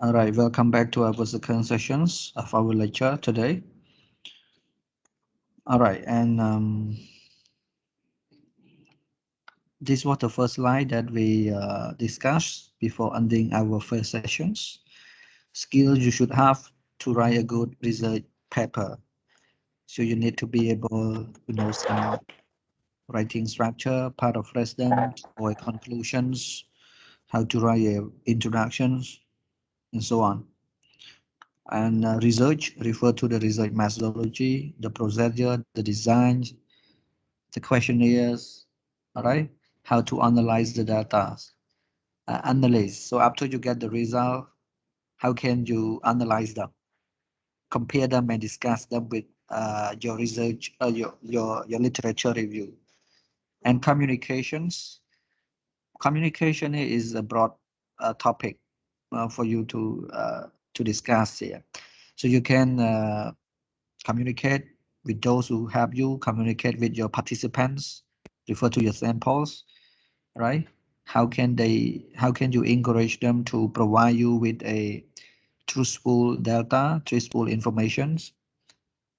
All right, welcome back to our second sessions of our lecture today. All right, and this was the first slide that we discussed before ending our first sessions. Skills you should have to write a good research paper. So you need to be able to know some writing structure, part of residence or conclusions, how to write introductions, and so on. And research refer to the research methodology, the procedure, the design, the questionnaires, all right, how to analyze the data, analyze. So after you get the result, how can you analyze them, compare them, and discuss them with your research, your literature review, and communications. Communication is a broad topic for you to discuss here. So you can communicate with those who help you, communicate with your participants, refer to your samples, right? How can you encourage them to provide you with a truthful data, truthful informations?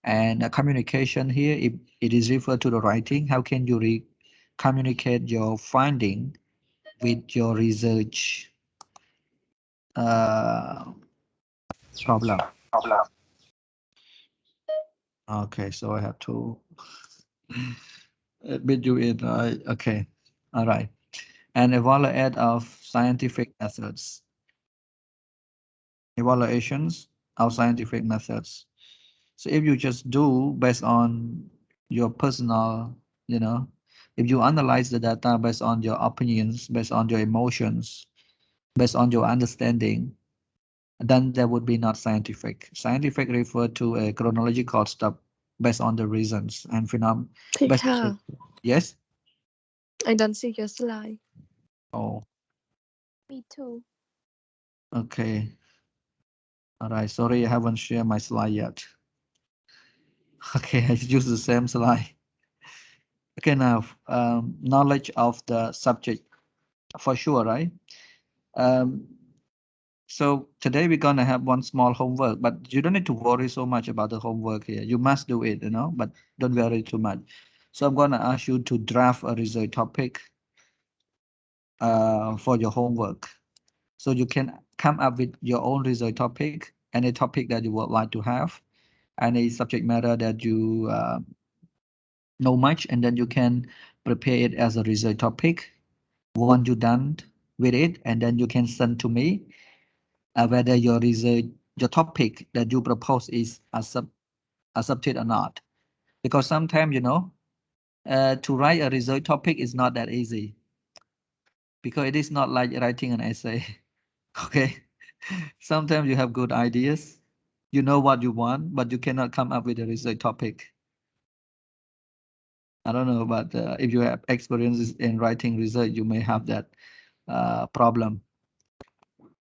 And communication here, if it is referred to the writing, how can you communicate your finding with your research uh, problem? Okay, so I have to admit you in. Okay, all right. And evaluate of scientific methods, evaluations of scientific methods. So if you just do based on your personal, you know, if you analyze the data based on your opinions, based on your emotions, based on your understanding, then that would be not scientific. Scientific refer to a chronological stuff based on the reasons and phenomena. Teacher, Yes. I don't see your slide. Oh, Me too. okay. All right. Sorry, I haven't shared my slide yet. Okay, I use the same slide. Okay, now knowledge of the subject for sure, right? Um, so today we're gonna have one small homework, but you don't need to worry so much about the homework here. You must do it, but don't worry too much. So I'm gonna ask you to draft a research topic for your homework. So you can come up with your own research topic, any topic that you would like to have, any subject matter that you know much, and then you can prepare it as a research topic. Once you're done with it, and then you can send to me whether your research, your topic that you propose is accepted or not. Because sometimes, to write a research topic is not that easy because it is not like writing an essay. Okay. Sometimes you have good ideas, you know what you want, but you cannot come up with a research topic. I don't know, but if you have experiences in writing research, you may have that problem.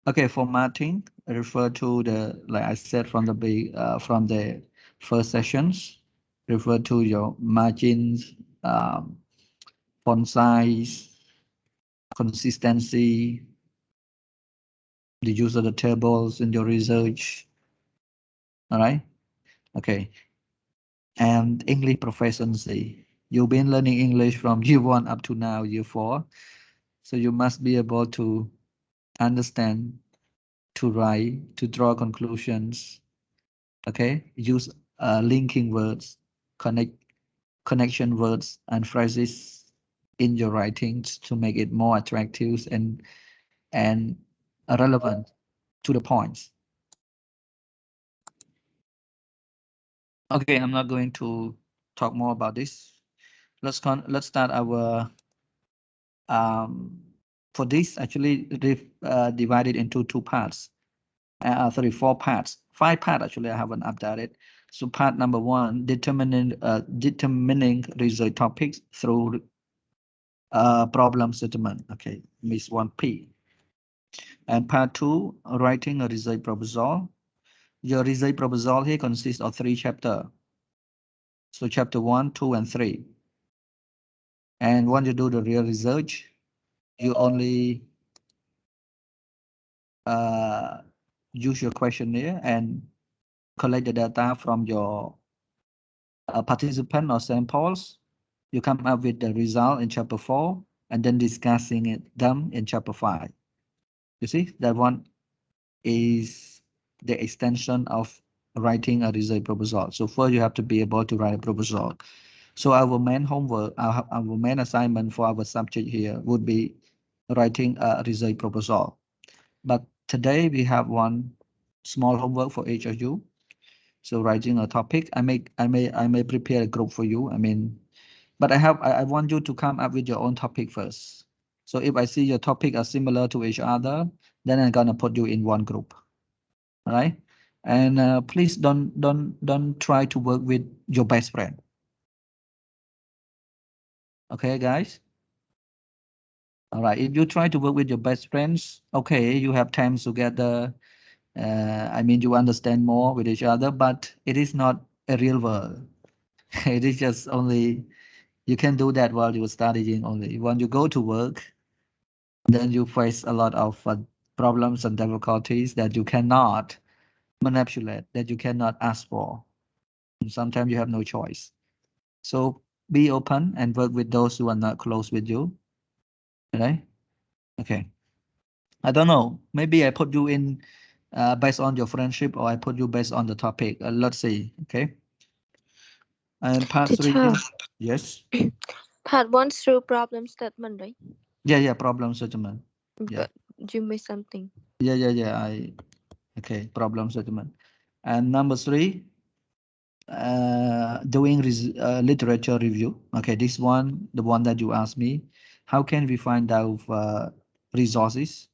Okay, formatting refer to the, like I said from the first sessions, refer to your margins, font size, consistency, the use of the tables in your research. All right. Okay. And English proficiency. You've been learning English from year 1 up to now, year 4. So you must be able to understand, to write, to draw conclusions. Okay. Use linking words, connection words and phrases in your writings to make it more attractive and relevant to the points. Okay, I'm not going to talk more about this. Let's start our for this actually divided into two parts. Sorry, 4 parts, 5 parts actually. I haven't updated. So part number 1, determining research topics through problem statement. Okay, miss 1P. And part 2, writing a research proposal. Your research proposal here consists of 3 chapters. So chapter 1, 2, and 3. And when you do the real research, you only use your questionnaire and collect the data from your participant or samples. You come up with the result in chapter 4 and then discussing them in chapter 5. You see, that one is the extension of writing a research proposal. So first you have to be able to write a proposal. So our main homework, our main assignment for our subject here would be writing a research proposal. But today we have one small homework for each of you. So writing a topic, I may prepare a group for you. But I want you to come up with your own topic first. So if I see your topic are similar to each other, then I'm gonna put you in one group. All right? And please don't try to work with your best friend. Okay, guys? All right, if you try to work with your best friends, okay, you have time together. You understand more with each other, but it is not a real world. It is just only, you can do that while you're studying only. When you go to work, then you face a lot of problems and difficulties that you cannot manipulate, that you cannot ask for. And sometimes you have no choice. So be open and work with those who are not close with you. Right? Okay. I don't know. Maybe I put you in based on your friendship, or I put you based on the topic. Let's see. Okay. And part 3. Teacher, Yes. part 1 through problem statement, right? Yeah. Problem statement. Yeah. But you missed something. Yeah. Okay. Problem statement. And number 3, doing literature review. Okay. This one, the one that you asked me, how can we find out resources,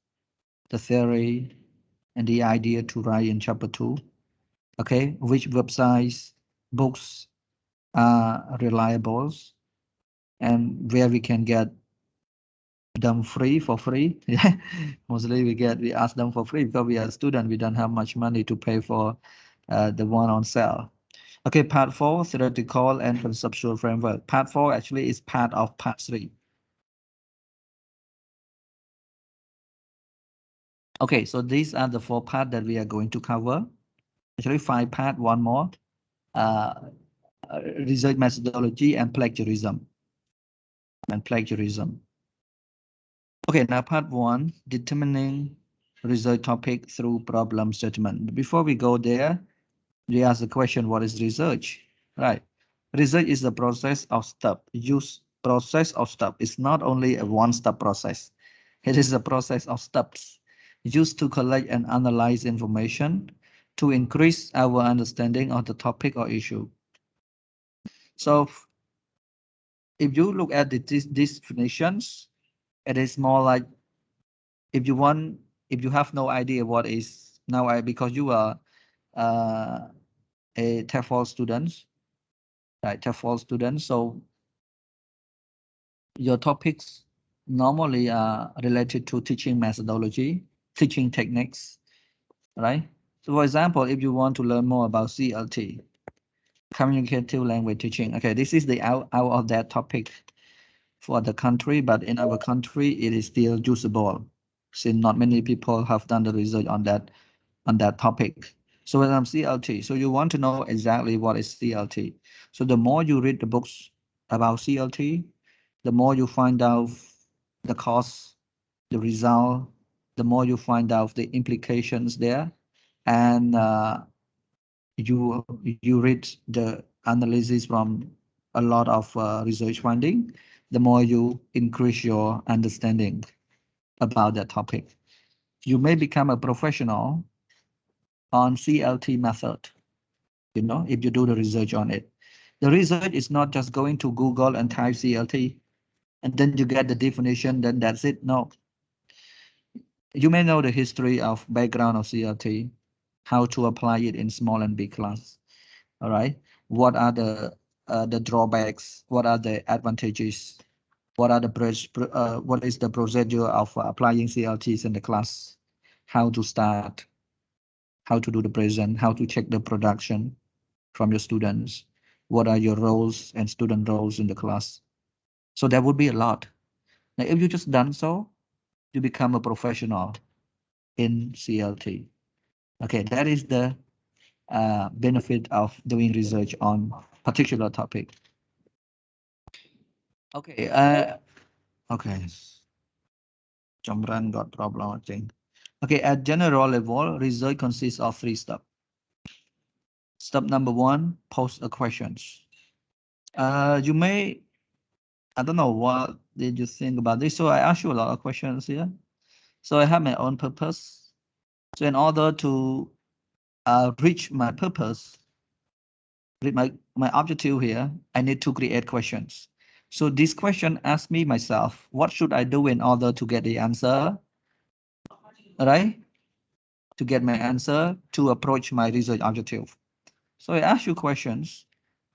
the theory, and the idea to write in chapter 2? Okay, which websites, books are reliable, and where we can get them free for free. Yeah, mostly we ask them for free because we are student. We don't have much money to pay for the one on sale. Okay, part 4, theoretical and conceptual framework. Part 4 actually is part of part 3. Okay, so these are the 4 parts that we are going to cover. Actually 5 parts, one more. Uh, Research methodology and plagiarism. Okay, now part 1, determining research topic through problem statement. Before we go there, we ask the question, what is research? Right. Research is the process of step. Process of step. It's not only a one-step process. It is a process of steps used to collect and analyze information to increase our understanding of the topic or issue. So if you look at these definitions, it is more like, if you have no idea what is now, because you are uh, a TEFL student, right? TEFL student, so your topics normally are related to teaching methodology, teaching techniques, right? So for example, if you want to learn more about CLT, communicative language teaching, okay, this is the out of that topic for the country, but in our country, it is still usable, since not many people have done the research on that topic. So when I'm CLT, so you want to know exactly what is CLT. So the more you read the books about CLT, the more you find out the cause, the result, the more you find out the implications there, and you read the analysis from a lot of research finding, the more you increase your understanding about that topic. You may become a professional on CLT method, if you do the research on it. The research is not just going to Google and type CLT, and then you get the definition, then that's it. No. You may know the history of background of CLT, how to apply it in small and big class. All right. What are the drawbacks? What are the advantages? What is the procedure of applying CLTs in the class? How to start? How to do the present? How to check the production from your students? What are your roles and student roles in the class? So there would be a lot. Now, if you just done so, you become a professional in CLT. Okay, that is the benefit of doing research on particular topic. Okay, okay. Jamran got problem, I think. Okay, at general level, research consists of three steps. Step number one, pose a questions. You may, I don't know what did you think about this. So I ask you a lot of questions here. So I have my own purpose. So in order to reach my purpose, reach my objective here, I need to create questions. So this question asks me myself, what should I do in order to get the answer? Right? To get my answer to approach my research objective. So I ask you questions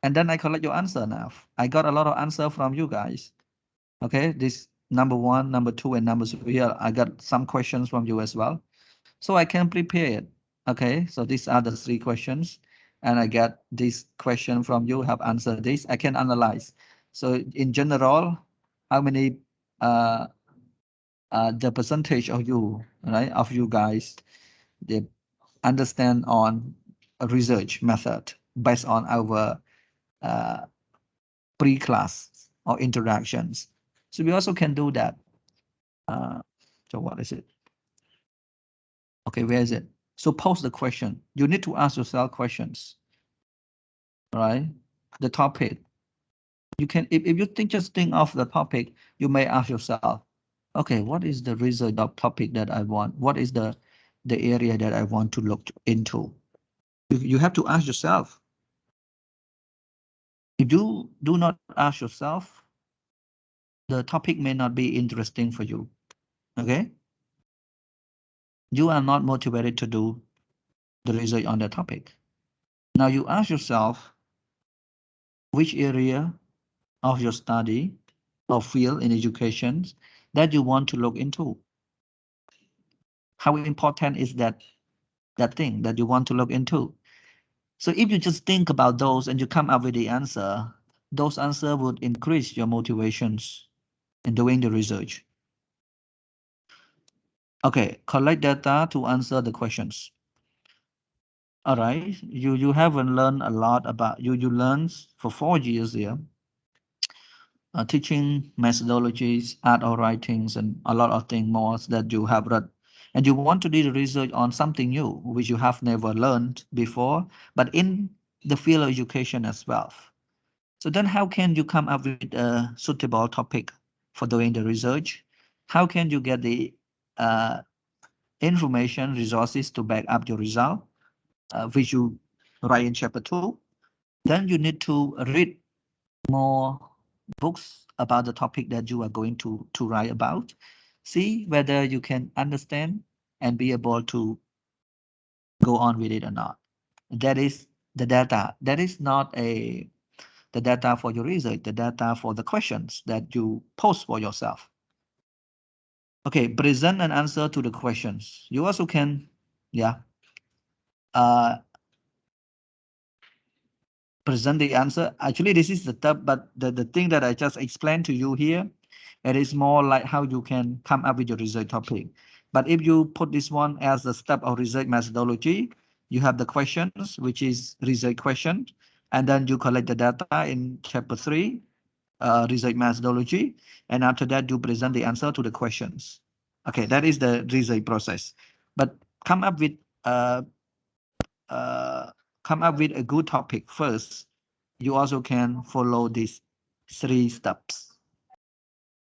and then I collect your answer now. I got a lot of answer from you guys. Okay, this number one, number two, and number three. Here, I got some questions from you as well. So I can prepare it. Okay, so these are the three questions. And I get this question from you, have answered this. I can analyze. So in general, how many the percentage of you, right, of you guys, they understand on a research method based on our pre-class or interactions. So we also can do that. So what is it? Okay, where is it? So pose the question. You need to ask yourself questions, right? The topic. You can, if you think, just think of the topic, you may ask yourself, okay, what is the research of topic that I want? What is the area that I want to look into? You have to ask yourself. If you do not ask yourself, the topic may not be interesting for you. Okay? You are not motivated to do the research on the topic. Now you ask yourself which area of your study or field in education that you want to look into. How important is that thing that you want to look into? So if you just think about those and you come up with the answer, those answers would increase your motivations in doing the research. Okay, collect data to answer the questions. All right, you haven't learned a lot about you learned for 4 years here, teaching methodologies, art or writings, and a lot of things more that you have read. And you want to do the research on something new, which you have never learned before, but in the field of education as well. So then how can you come up with a suitable topic for doing the research? How can you get the information, resources to back up your result, which you write in chapter 2? Then you need to read more books about the topic that you are going to write about. See whether you can understand and be able to go on with it or not. That is the data. That is not the data for your research, the data for the questions that you pose for yourself. Okay, present an answer to the questions. You also can, yeah, present the answer. Actually, this is the step, but the thing that I just explained to you here, it is more like how you can come up with your research topic. But if you put this one as a step of research methodology, you have the questions, which is research question, and then you collect the data in chapter 3, research methodology, and after that you present the answer to the questions. Okay, that is the research process. But come up with uh, a good topic first. You also can follow these 3 steps.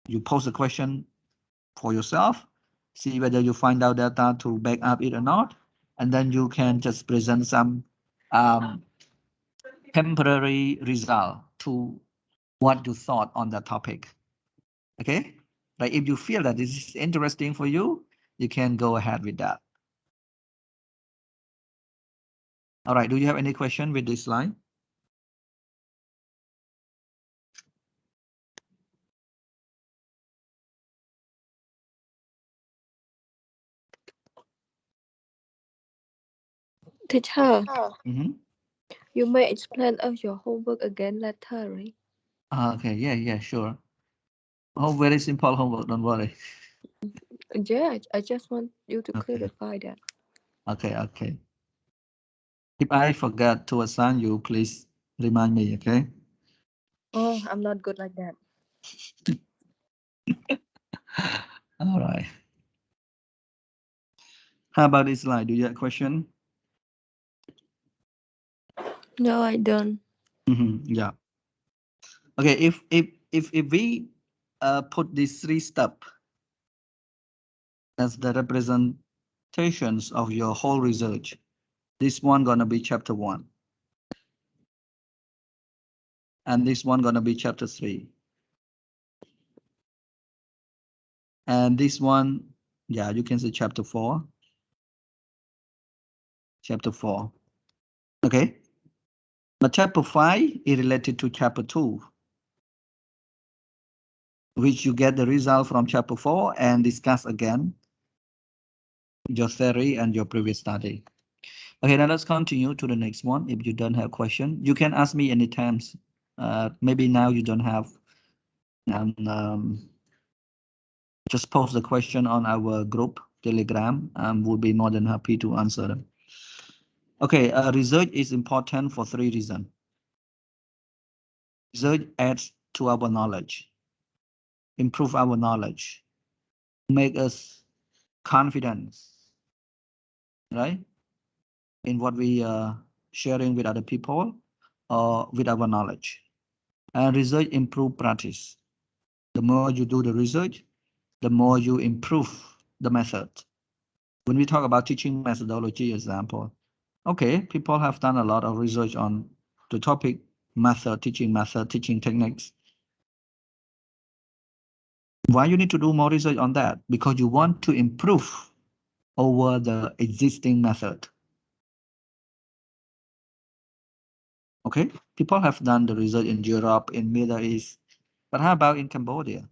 You pose a question for yourself, see whether you find out data to back up it or not, and then you can just present some temporary result to what you thought on that topic. Okay, like if you feel that this is interesting for you, you can go ahead with that. All right, do you have any question with this slide? Teacher, You may explain us your homework again later, right? Okay, yeah, sure. Oh, very simple homework, don't worry. Yeah, I just want you to Okay. clarify that. Okay. If I forgot to assign you, please remind me, okay? Oh, I'm not good like that. All right. How about this slide? Do you have a question? No, I don't. Yeah. Okay, if we put these three steps as the representations of your whole research, this one gonna be chapter 1. And this one gonna be chapter 3. And this one, yeah, you can say chapter 4. Chapter 4. Okay. But chapter 5 is related to chapter 2, which you get the result from chapter 4 and discuss again your theory and your previous study. Okay, now let's continue to the next one. If you don't have question, you can ask me anytime. Maybe now you don't have, and just post the question on our group Telegram, and we'll be more than happy to answer them. Okay, research is important for 3 reasons. Research adds to our knowledge, improve our knowledge, make us confident, right, in what we are sharing with other people or with our knowledge. And research improve practice. The more you do the research, the more you improve the method. When we talk about teaching methodology example, okay, people have done a lot of research on the topic method, teaching techniques. Why you need to do more research on that? Because you want to improve over the existing method. Okay, people have done the research in Europe, in Middle East, but how about in Cambodia?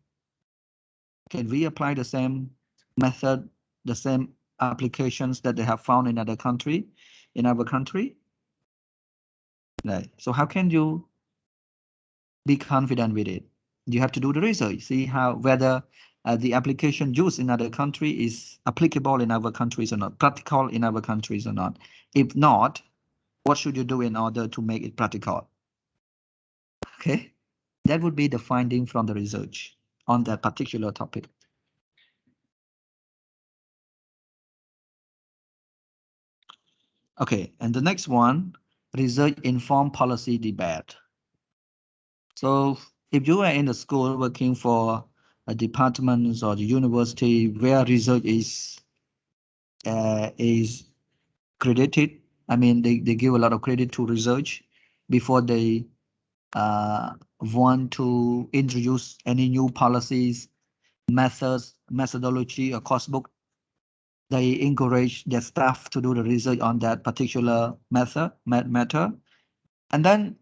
Can we apply the same method, the same applications that they have found in other country, in our country? Right. So how can you be confident with it? You have to do the research, see how whether the application used in other country is applicable in our countries or not, practical in our countries or not. If not, what should you do in order to make it practical? Okay, that would be the finding from the research on that particular topic. Okay, and the next one, research informed policy debate. So if you are in the school working for a department or the university where research is credited, I mean, they give a lot of credit to research before they want to introduce any new policies, methods, methodology, or course book. They encourage their staff to do the research on that particular matter. And then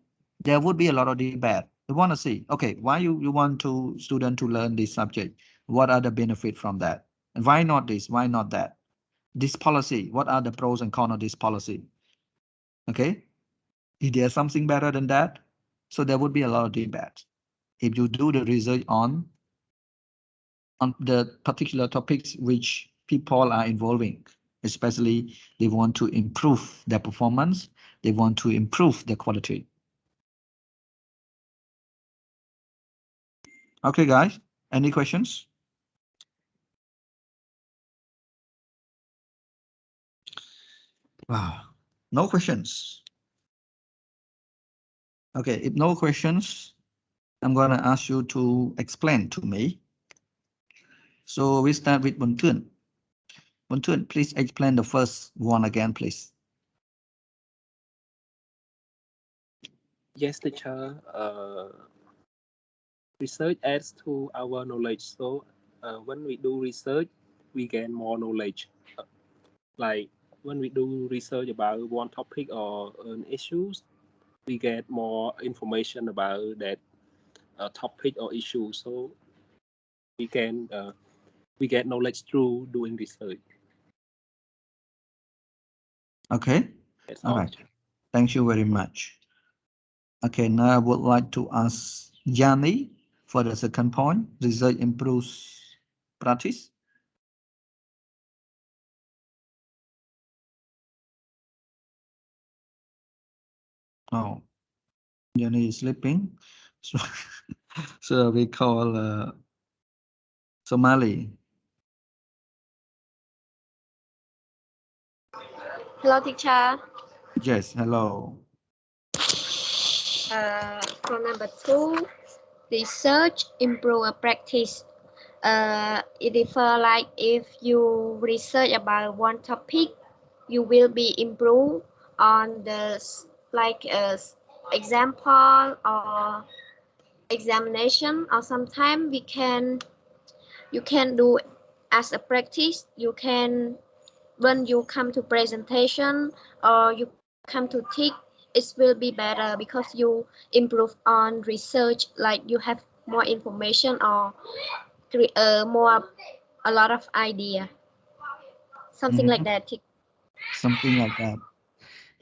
there would be a lot of debate. They want to see, okay, why you want to student to learn this subject? What are the benefits from that? And why not this? Why not that? This policy, what are the pros and cons of this policy? Okay, is there something better than that? So there would be a lot of debate. If you do the research on the particular topics which people are involving, especially they want to improve their performance, they want to improve their quality. Okay, guys, any questions? Wow, no questions. Okay, if no questions, I'm going to ask you to explain to me. So we start with Buntun. Buntun, please explain the first one again, please. Yes, teacher. Research adds to our knowledge. So when we do research, we gain more knowledge. Like when we do research about one topic or an issues, we get more information about that topic or issue. So we can we get knowledge through doing research. Okay, That's all all. right. Thank you very much. Okay, now I would like to ask Yanni for the second point. Research improves practice. Oh, Jenny is sleeping. So, so we call Somali. Hello, teacher. Yes, hello. For number 2, research improve practice. It differ like if you research about one topic, you will be improved on the example or examination, or sometimes you can do as a practice. You can when you come to presentation or you come to teach, it will be better because you improve on research, like you have more information or more a lot of idea, something like Mhm. that. Something like that.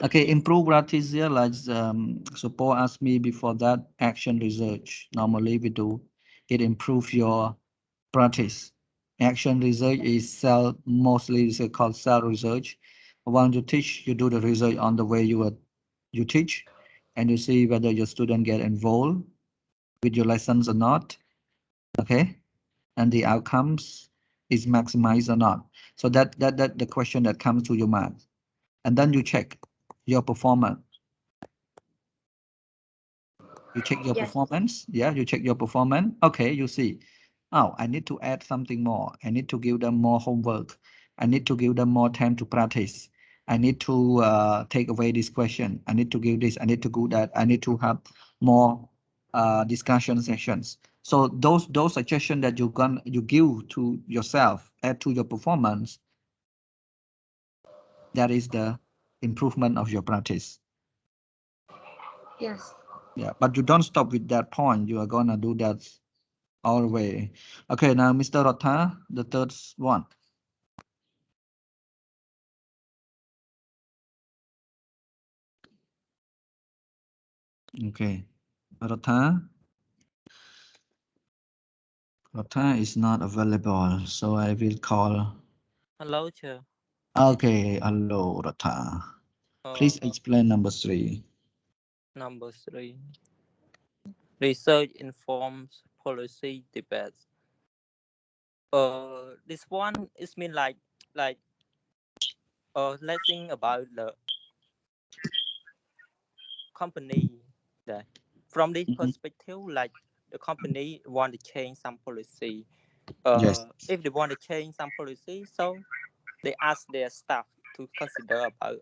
Okay, improve practice here, like so Paul asked me before that action research. Normally we do it improve your practice. Action research is mostly is called cell research. When you teach, you do the research on the way you teach, and you see whether your student get involved with your lessons or not. Okay, and the outcomes is maximized or not. So that the question that comes to your mind, and then you check your performance. You check your Yes. performance. Yeah, you check your performance. Okay, you see. Oh, I need to add something more. I need to give them more homework. I need to give them more time to practice. I need to take away this question. I need to give this. I need to do that. I need to have more discussion sessions. So those suggestions that you give to yourself, add to your performance, that is the improvement of your practice. Yes. Yeah, but you don't stop with that point. You are gonna do that all the way. Okay, now Mr. Rotha, the third one. Okay, Rotha is not available, so I will call. Hello, sir. Okay, hello, Rotha. Please Uh, explain number 3. Number 3. Research informs policy debates. This one is mean like let's think about the company that from this Mhm. perspective, like the company want to change some policy. Yes. If they want to change some policy, so they ask their staff to consider about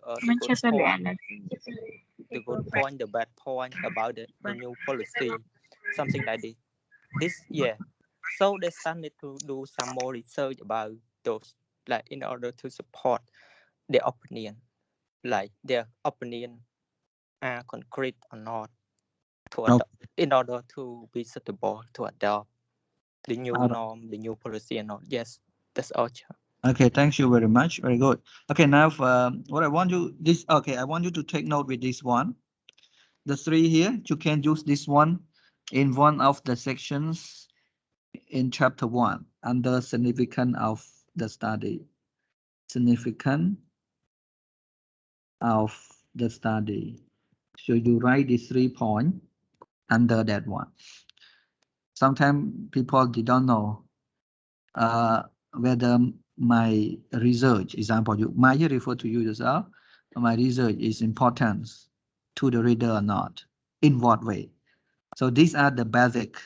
the good point, the bad point about the new policy, something like this. Yeah. So they started to do some more research about those, like in order to support their opinion, like their opinion are concrete or not, to Oh, adopt, in order to be suitable to adopt the new uh, norm, the new policy or not. Yes, that's all. okay, thank you very much. Very good. Okay, now what I want you this. Okay, I want you to take note with this one. The 3 here, you can use this one in one of the sections in chapter 1 under significance of the study. Significance of the study. So you write these 3 points under that one. Sometimes people they don't know whether my research, example, you might refer to you yourself, my research is important to the reader or not. In what way? So these are the basic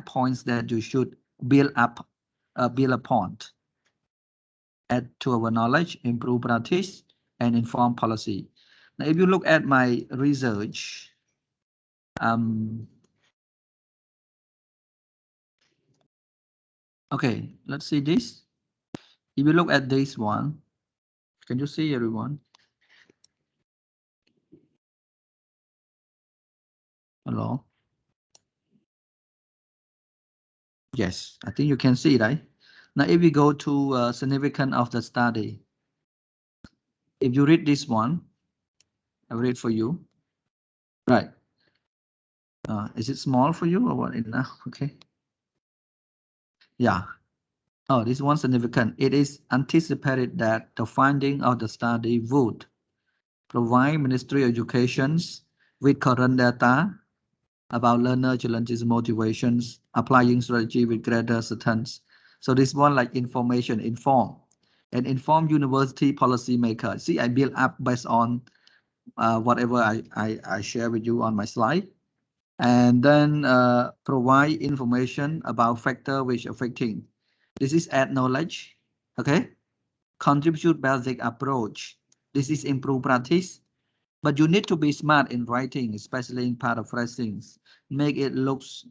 points that you should build upon, add to our knowledge, improve practice, and inform policy. Now, if you look at my research, okay, let's see this. If you look at this one, can you see everyone? Hello? Yes, I think you can see, right? Now, if we go to significance of the study, if you read this one, I read for you. Right. Is it small for you or what? Enough? Okay. Yeah. Oh, this one significant. It is anticipated that the finding of the study would provide Ministry of Education's with current data about learner challenges, motivations, applying strategy with greater certainty. So this one like information, inform, and inform university policymaker. See, I build up based on whatever I share with you on my slide. And then provide information about factor which affecting. This is add knowledge, okay? Contribute basic approach. This is improve practice. But you need to be smart in writing, especially in paraphrasing. Make it looks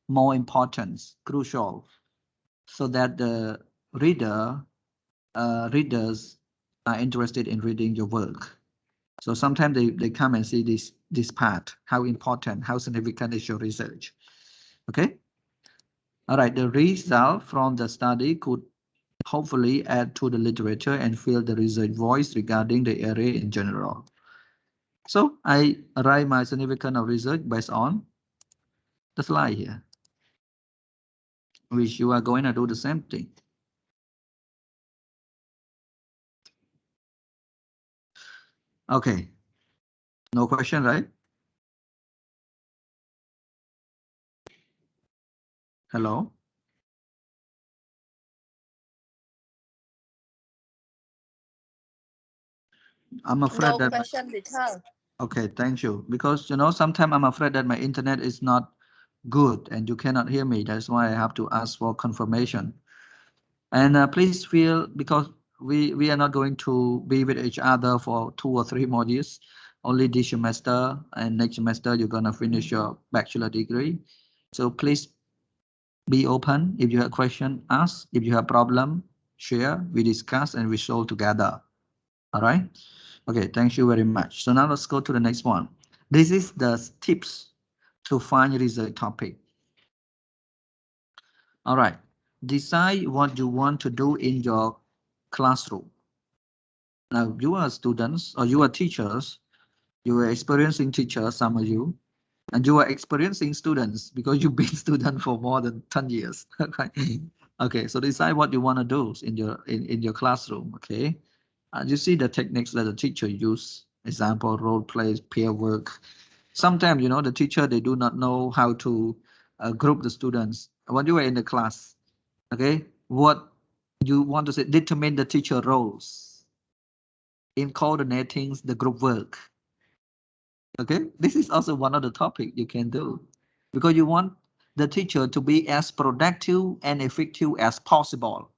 more important, crucial, so that the readers are interested in reading your work. So sometimes they come and see this part, how important, how significant is your research. Okay. All right. The result from the study could hopefully add to the literature and fill the research voice regarding the area in general. So I arrive my significance of research based on the slide here, which you are going to do the same thing. Okay. No question, right? Hello. I'm afraid No that question, teacher. okay, thank you. Because sometimes I'm afraid that my internet is not good and you cannot hear me. That's why I have to ask for confirmation. And please feel, because we are not going to be with each other for 2 or 3 more years. Only this semester, and next semester you're gonna finish your bachelor degree. So please be open. If you have question, ask. If you have problem, share. We discuss and we solve together. All right. Okay, thank you very much. So now let's go to the next one. This is the tips to find research topic. All right. Decide what you want to do in your classroom. Now, you are students or you are teachers. You are experiencing teachers, some of you, and you are experiencing students because you've been student for more than 10 years. Okay, so decide what you want to do in your classroom. Okay, you see the techniques that the teacher use. Example, role play, peer work. Sometimes, the teacher, they do not know how to group the students. When you are in the class, okay, what you want to say, determine the teacher roles in coordinating the group work. Okay, this is also one of the topics you can do, because you want the teacher to be as productive and effective as possible,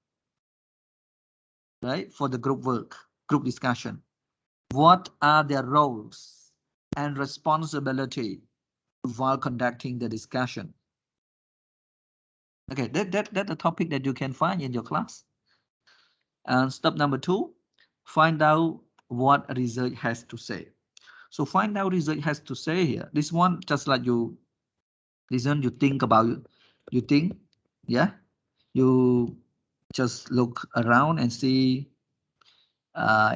right? For the group work, group discussion. What are their roles and responsibility while conducting the discussion? Okay, that's a topic that you can find in your class. And step number 2, find out what research has to say. So find out research has to say here. This one, just like you listen, you think about, you think, yeah, you just look around and see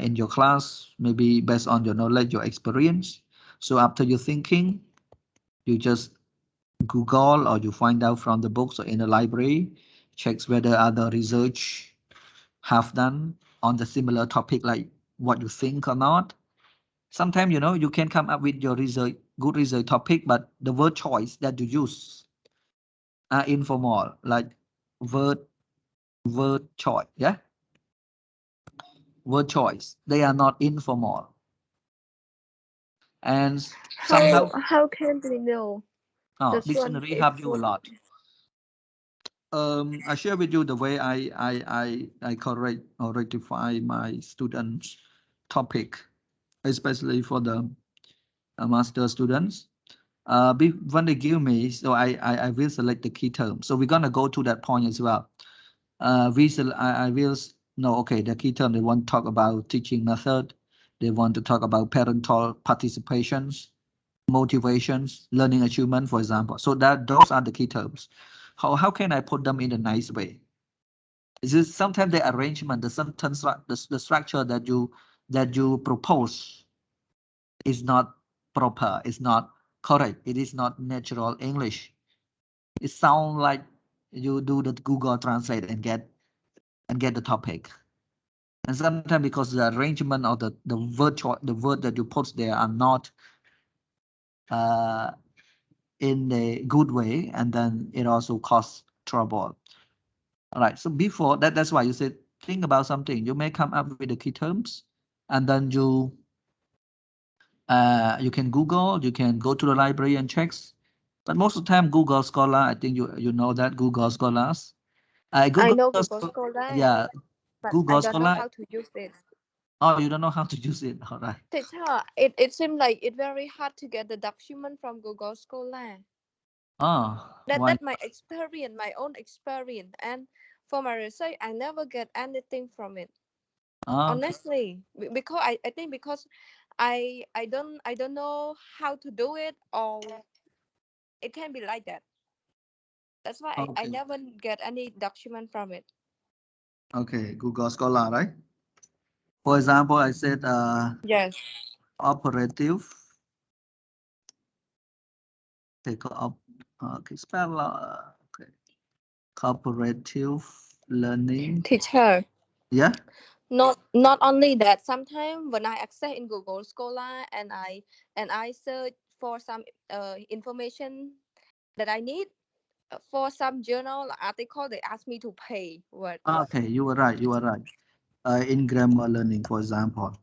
in your class, maybe based on your knowledge, your experience. So after you're thinking, you just Google or you find out from the books or in the library, checks whether other research have done on the similar topic like what you think or not. Sometimes, you can come up with your research, good research topic, but the word choice that you use are informal, like word choice, yeah? Word choice. They are not informal. And somehow, How can we know? dictionary help you a lot. I share with you the way I correct or rectify my students' topic, especially for the master students. When they give me, so I will select the key term. So we're gonna go to that point as well. I will know, okay, the key term, they want to talk about teaching method. They want to talk about parental participations, motivations, learning achievement, for example. So those are the key terms. How can I put them in a nice way? Is it sometimes the arrangement, the sentence, the structure that you propose is not proper, it's not correct, it is not natural English. It sounds like you do the Google Translate and get the topic. And sometimes because the arrangement of the word that you put there are not in a good way, and then it also causes trouble. All right, so before that, that's why you said think about something. You may come up with the key terms, and then you can Google, you can go to the library and checks. But most of the time, Google Scholar, I think you know that Google Scholars. I Google, know Google Scholar, yeah, but I Google don't know Scholar. how to use it. Oh, you don't know how to use it. All right. Teacher, it seems like it's very hard to get the document from Google Scholar. Oh, why? That's my experience, my own experience, and for my research, I never get anything from it. Oh, Honestly, because I think because I don't know how to do it, or it can be like that. That's why I okay. never get any document from it. Okay, Google Scholar, right? For example, I said Yes. operative. Okay, okay, spell okay. Cooperative learning. Teacher, Yeah. not only that, sometimes when I access in Google Scholar and I search for some information that I need for some journal article, they ask me to pay. What? Okay, you were right. You were right. In grammar learning, for example.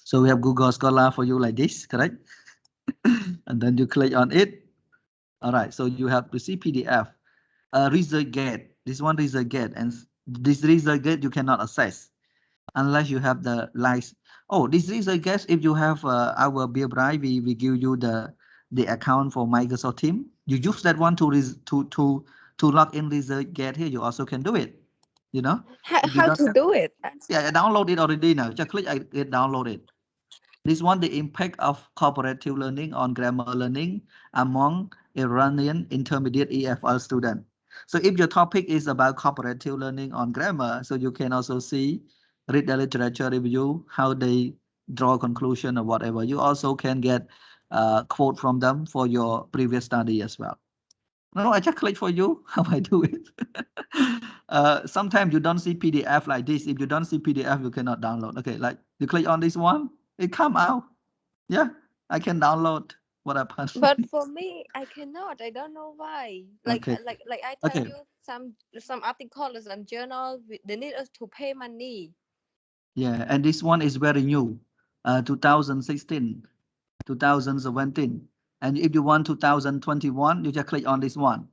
So we have Google Scholar for you like this, correct? And then you click on it. All right. So you have to see PDF. Result get. This one result get, and this result get you cannot access unless you have the license. Oh, this result get if you have our Beer Bright, we give you the account for Microsoft Team. You use that one to log in result get here. You also can do it. You know, if you How don't to have, do it? yeah, I download it already now. Just click it, download it. This one, the impact of cooperative learning on grammar learning among Iranian intermediate EFL students. So if your topic is about cooperative learning on grammar, so you can also see, read the literature review, how they draw conclusion or whatever. You also can get quote from them for your previous study as well. No, I just click for you how I do it. Sometimes you don't see PDF like this. If you don't see PDF, you cannot download. Okay, like you click on this one, it come out. Yeah, I can download what happened. But for me, I cannot. I don't know why. Okay, Like I tell okay, you, some articles and journal they need us to pay money. yeah, and this one is very new, 2016, 2017. And if you want 2021, you just click on this one.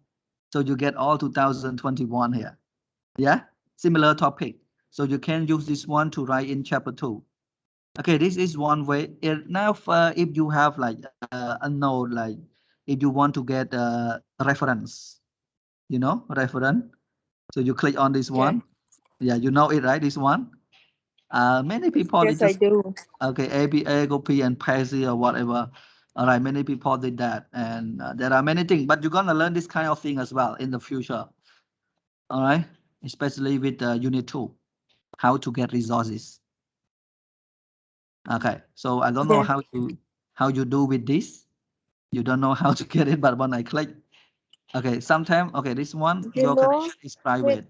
So you get all 2021 here. Yeah, similar topic. So you can use this one to write in chapter 2. Okay, this is one way. Now, if you have like a node, like if you want to get a reference, reference. So you click on this Yeah. one. Yeah, you know it, right? This one. Many people they Yes, I just do. okay, ABA, copy and paste or whatever. All right, many people did that, and there are many things. But you're gonna learn this kind of thing as well in the future. All right, especially with Unit 2, how to get resources. Okay, so I don't know Yeah. how you do with this. You don't know how to get it, but when I click, okay, sometimes okay, this one You your know, connection is with private. with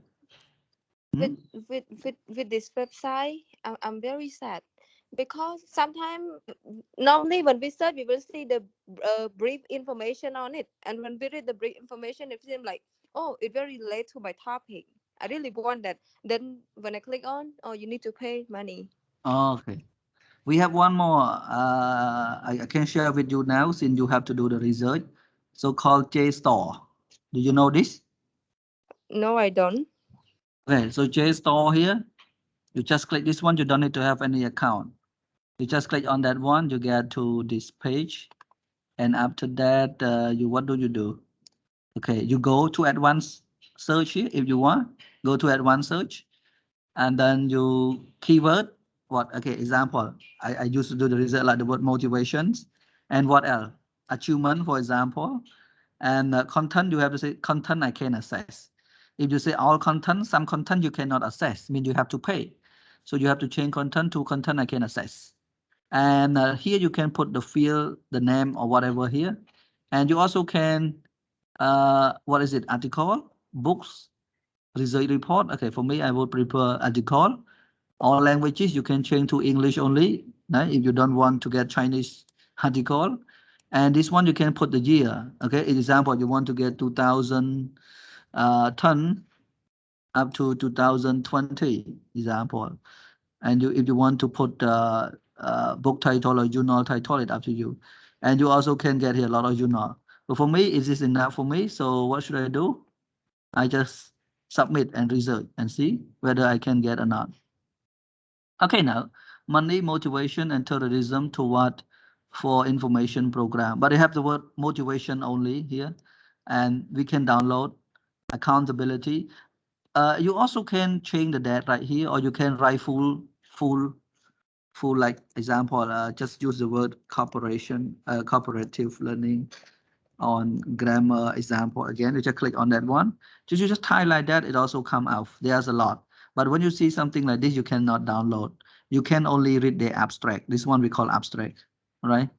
Hmm? with this website, I'm very sad because sometimes normally when we search, we will see the brief information on it, and when we read the brief information, it seems like, oh, it very relate to my topic. I really want that. Then when I click on, oh, you need to pay money. Okay, we have one more. I can share with you now since you have to do the research. So called Jstor. Do you know this? No, I don't. Okay, so Jstor here, you just click this one. You don't need to have any account. You just click on that one. You get to this page, and after that, what do you do? Okay, you go to advanced search here if you want. Go to advanced search, and then you keyword. What? Okay, example. I used to do the research like the word motivations, and what else? Achievement, for example. And content, you have to say content I can access. If you say all content, some content you cannot access, mean you have to pay. So you have to change content to content I can access. And here you can put the field, the name or whatever here. And you also can, what is it, article, books, research report. Okay, for me, I would prefer article. All languages you can change to English only, right? If you don't want to get Chinese article. And this one you can put the year. Okay, example, you want to get 2010 up to 2020 example. And if you want to put book title or journal title, it's up to you. And you also can get here a lot of journal. But for me, it is enough for me. So what should I do? I just submit and research and see whether I can get or not. Okay, now money, motivation, and terrorism to what for information program. But I have the word motivation only here, and we can download accountability. You also can change the date right here, or you can write full like example. Just use the word corporation, cooperative learning on grammar example again. You just click on that one. You just highlight that, it also come out. There's a lot. But when you see something like this, you cannot download. You can only read the abstract. This one we call abstract. All right.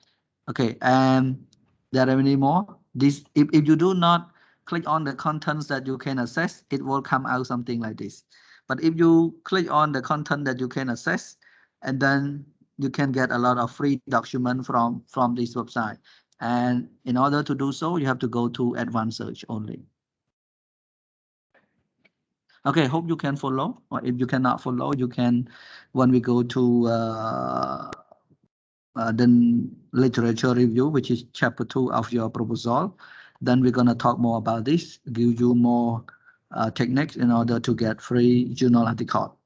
Okay. And there are many more. This if you do not click on the contents that you can access, it will come out something like this. But if you click on the content that you can access, and then you can get a lot of free document from this website. And in order to do so, you have to go to advanced search only. Okay, hope you can follow. Or if you cannot follow, you can, when we go to the literature review, which is chapter 2 of your proposal, then we're going to talk more about this, give you more techniques in order to get free journal article.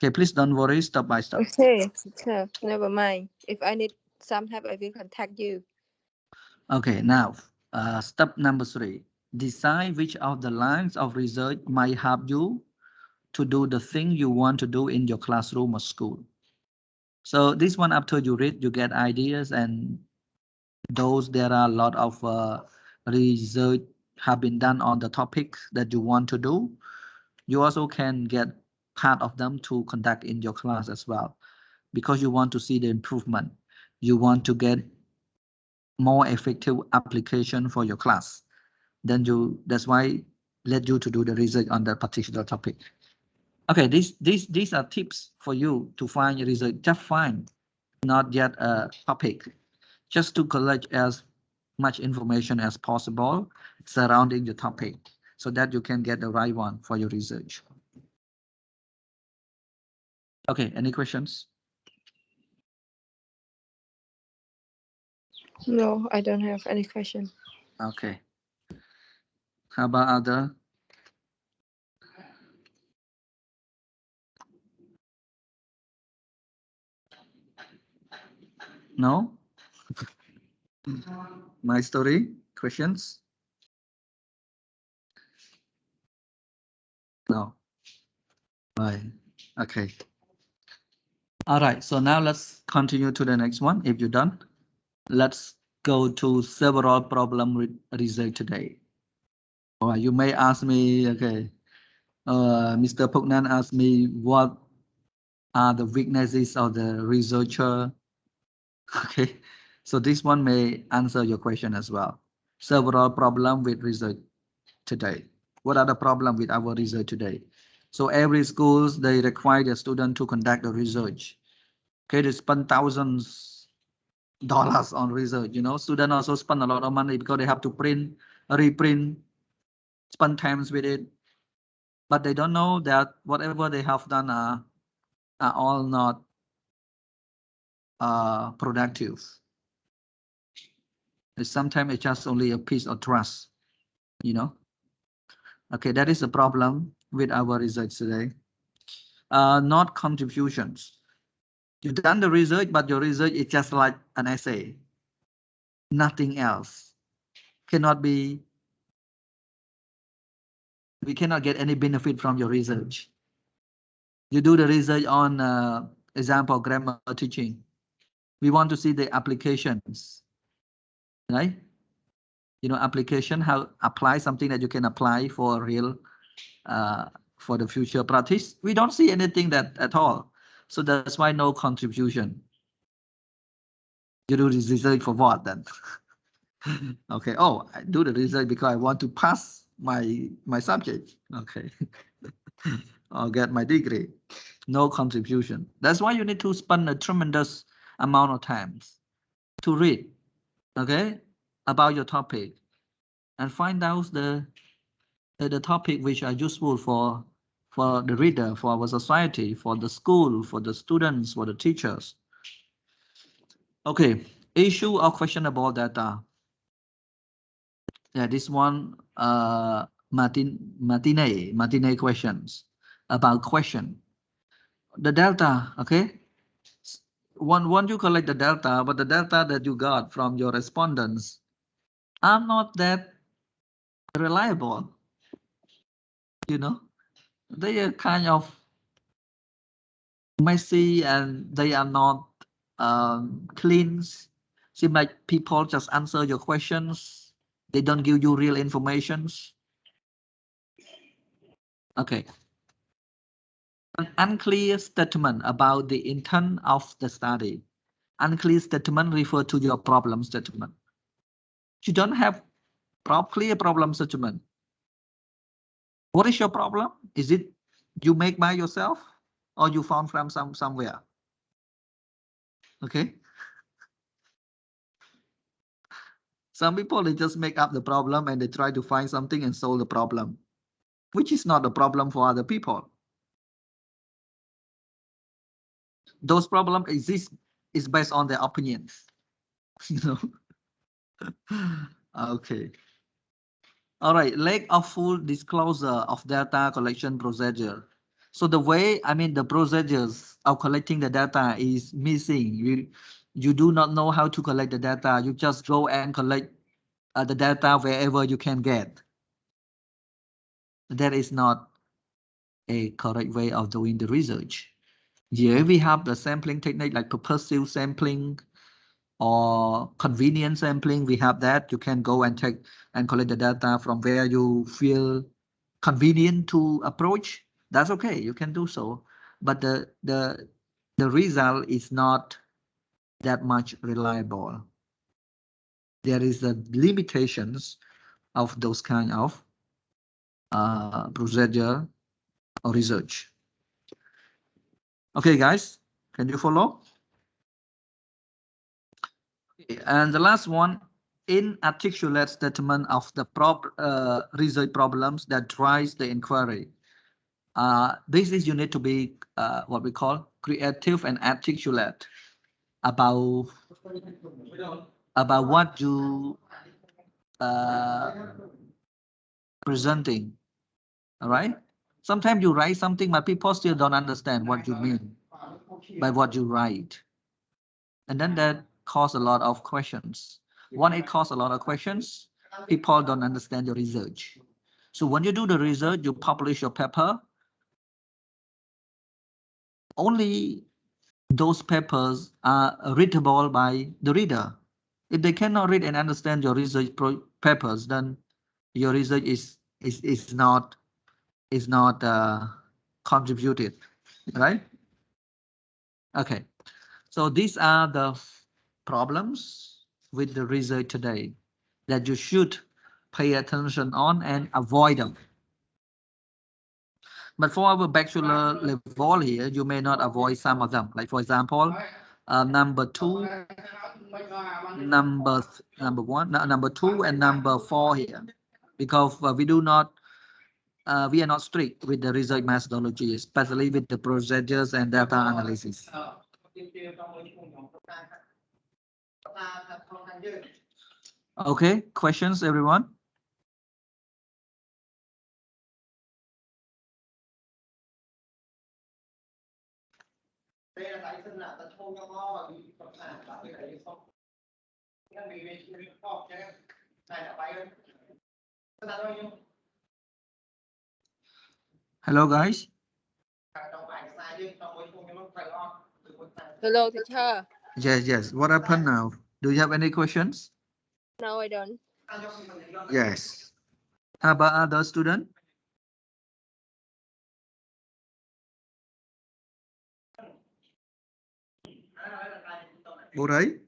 Okay, please don't worry, step by step. Okay, teacher, never mind. If I need some help, I will contact you. Okay, now step number 3. Decide which of the lines of research might help you to do the thing you want to do in your classroom or school. So this one, after you read, you get ideas, and those there are a lot of research have been done on the topics that you want to do. You also can get part of them to conduct in your class as well, because you want to see the improvement. You want to get more effective application for your class. Then that's why let you to do the research on that particular topic. Okay, these are tips for you to find research. Just find, not yet a topic, just to collect as much information as possible surrounding the topic, so that you can get the right one for your research. Okay, any questions? No, I don't have any question. Okay. How about other? No? My story? Questions? No. Right. Okay. All right. So now let's continue to the next one. If you're done, let's go to several problem with research today. All right. You may ask me, okay, Mr. Pugnan asked me what are the weaknesses of the researcher. Okay. So this one may answer your question as well. Several problem with research today. What are the problem with our research today? So every schools, they require the student to conduct the research. Okay, they spend thousands dollars on research. You know, students also spend a lot of money because they have to print, reprint, spend times with it. But they don't know that whatever they have done are all not productive. Sometimes it's just only a piece of trust, you know. Okay, that is the problem with our research today. Not contributions. You've done the research, but your research is just like an essay. Nothing else. Cannot be. We cannot get any benefit from your research. You do the research on example grammar teaching. We want to see the applications, right? You know, application, how apply something that you can apply for real, for the future practice. We don't see anything that at all. So that's why no contribution. You do this research for what then? Okay. Oh, I do the research because I want to pass my subject. Okay. I'll get my degree. no contribution. That's why you need to spend a tremendous amount of time to read, okay, about your topic and find out the topic which are useful for the reader, for our society, for the school, for the students, for the teachers. Okay, issue or questionable data. Yeah, this one, matinee questions about question. The delta, okay? One you collect the delta, but the delta that you got from your respondents are not that reliable. You know, they are kind of messy and they are not clean. Seem like people just answer your questions. They don't give you real informations. Okay. An unclear statement about the intent of the study. Unclear statement refer to your problem statement. You don't have clear problem statement. What is your problem? Is it you make by yourself or you found from somewhere? Okay. Some people, they just make up the problem and they try to find something and solve the problem, which is not a problem for other people. Those problems exist is based on their opinions. You know. Okay. All right, lack of full disclosure of data collection procedure. So the way, I mean, the procedures of collecting the data is missing. You do not know how to collect the data. You just go and collect the data wherever you can get. That is not a correct way of doing the research. Here we have the sampling technique like purposive sampling or convenient sampling. We have that. You can go and take and collect the data from where you feel convenient to approach. That's okay. You can do so. But the result is not that much reliable. There is the limitations of those kind of procedure or research. Okay, guys, can you follow? And the last one, inarticulate statement of the research problems that drives the inquiry. This is you need to be what we call creative and articulate about what you presenting. All right. Sometimes you write something, but people still don't understand what you mean by what you write, and then that cause a lot of questions. When it causes a lot of questions, people don't understand your research. So when you do the research, you publish your paper. Only those papers are readable by the reader. If they cannot read and understand your research papers, then your research is not contributed, right? Okay, so these are the problems with the research today that you should pay attention on and avoid them. But for our bachelor level here, you may not avoid some of them. Like for example, number 2, number 1, number 2, and number 4 here, because we do not we are not strict with the research methodology, especially with the procedures and data analysis. Okay, questions, everyone? Hello, guys. Hello, teacher. Yes. What happened now? Do you have any questions? No, I don't. Yes. How about other student? All right.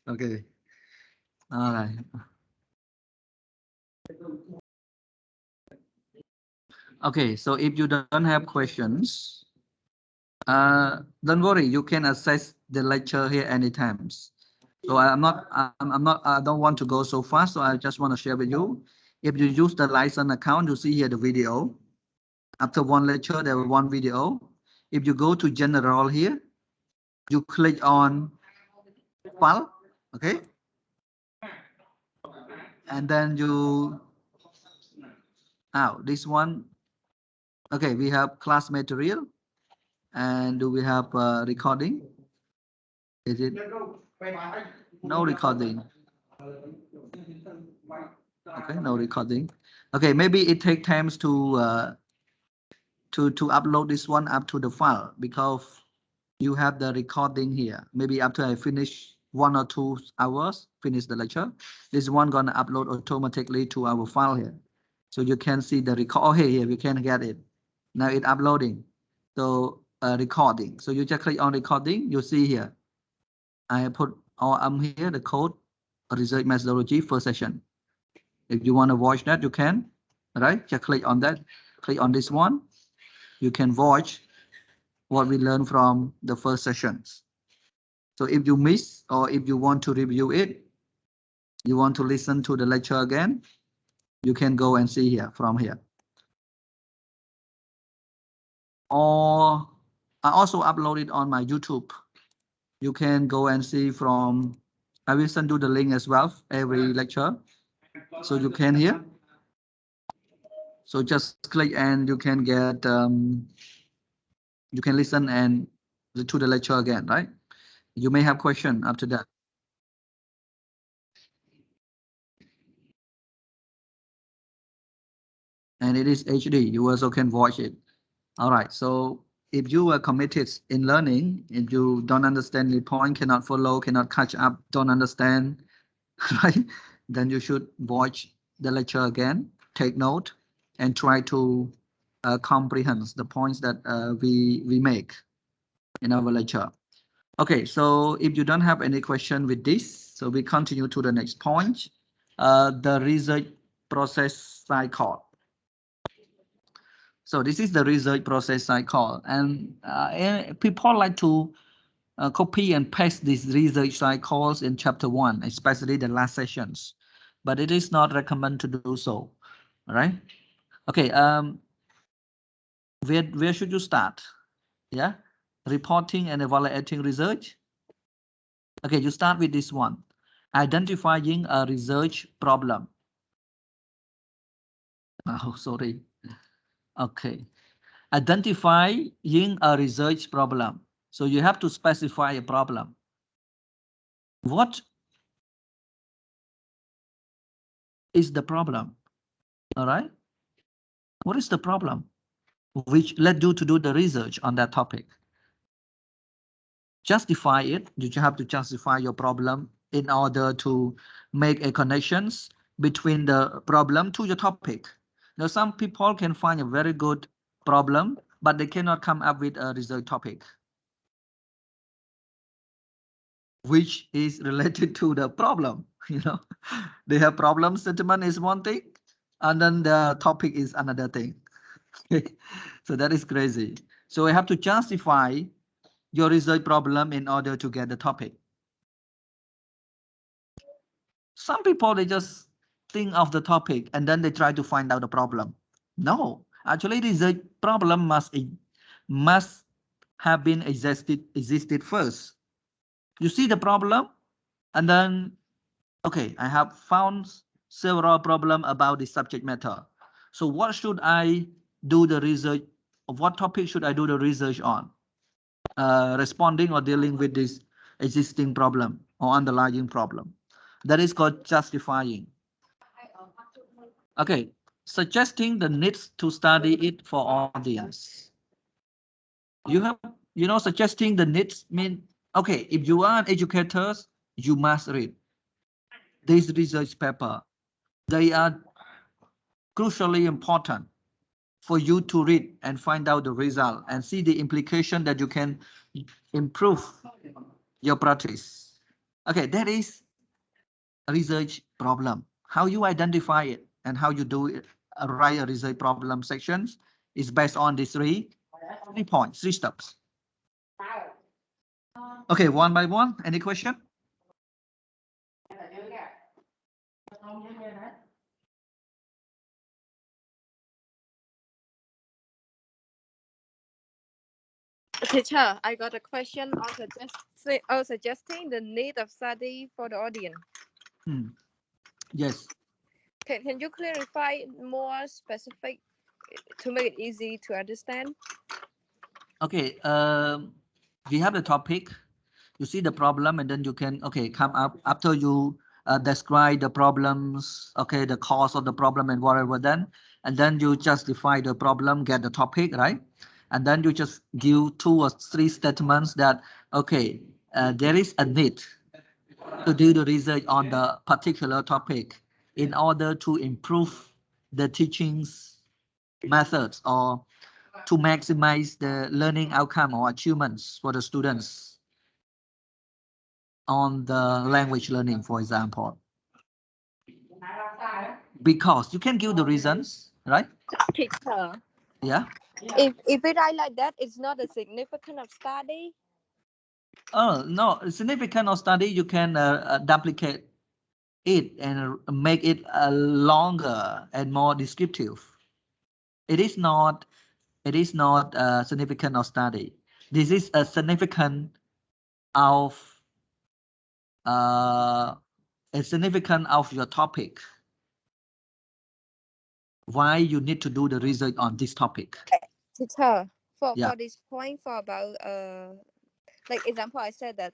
Okay. All right. Okay, so if you don't have questions, don't worry, you can access the lecture here anytime. So I don't want to go so fast, so I just want to share with you. If you use the license account, you see here the video. After one lecture, there will one video. If you go to general here, you click on file, okay? And then you, this one, okay, we have class material, and do we have recording? Is it? No recording. Okay, no recording. Okay, maybe it takes time to upload this one up to the file because you have the recording here. Maybe after I finish 1 or 2 hours, finish the lecture, this one gonna upload automatically to our file here. So you can see the record. Oh, here we can get it. Now it's uploading. So recording. So you just click on recording. You see here. I put here the code research methodology first session. If you want to watch that, you can. All right, just click on that. Click on this one. You can watch what we learned from the first sessions. So if you miss or if you want to review it, you want to listen to the lecture again, you can go and see here from here. Or I also upload it on my YouTube. You can go and see from, I will send you the link as well, every lecture. So you can hear. So just click and you can get, you can listen and to the lecture again, right? You may have question after that. And it is HD, you also can watch it. All right, so if you are committed in learning, if you don't understand the point, cannot follow, cannot catch up, don't understand, right? Then you should watch the lecture again, take note, and try to comprehend the points that we make in our lecture. Okay, so if you don't have any question with this, so we continue to the next point, the research process cycle. So this is the research process cycle, and people like to copy and paste these research cycles in chapter 1, especially the last sessions, but it is not recommended to do so. All right. Okay. Where should you start? Yeah. Reporting and evaluating research. Okay, you start with this one. Identifying a research problem. Oh, sorry. Okay. Identifying a research problem. So you have to specify a problem. What is the problem? All right. What is the problem which led you to do the research on that topic? Justify it. You have to justify your problem in order to make a connections between the problem to your topic. Now, some people can find a very good problem, but they cannot come up with a research topic which is related to the problem. You know, they have problem statement is one thing, and then the topic is another thing. So that is crazy. So we have to justify your research problem in order to get the topic. Some people, they just think of the topic and then they try to find out the problem. No, actually research problem must have been existed first. You see the problem and then, okay, I have found several problems about the subject matter. So what should I do the research? What topic should I do the research on? Responding or dealing with this existing problem or underlying problem. That is called justifying. Okay, suggesting the needs to study it for audience. Suggesting the needs mean, okay, if you are an educator, you must read this research paper. They are crucially important for you to read and find out the result and see the implication that you can improve your practice. Okay, that is a research problem. How you identify it and how you do it, write a research problem sections is based on these three points, 3 steps. Okay, one by one. Any question? Teacher, I got a question on suggesting the need of study for the audience. Yes. Can you clarify more specific to make it easy to understand? Okay, we have the topic, you see the problem, and then you can, okay, come up after you describe the problems, okay, the cause of the problem and whatever, then, and then you justify the problem, get the topic, right? And then you just give 2 or 3 statements that, okay, there is a need to do the research on the particular topic in order to improve the teachings methods or to maximize the learning outcome or achievements for the students on the language learning, for example. Because you can give the reasons, right? Teacher, Yeah. if we write like that, it's not a significant of study. Oh, no, significant of study, you can duplicate it and make it longer and more descriptive. It is not significant of study. This is a significant of your topic. Why you need to do the research on this topic? Teacher, for Yeah. this point, for about like example, I said that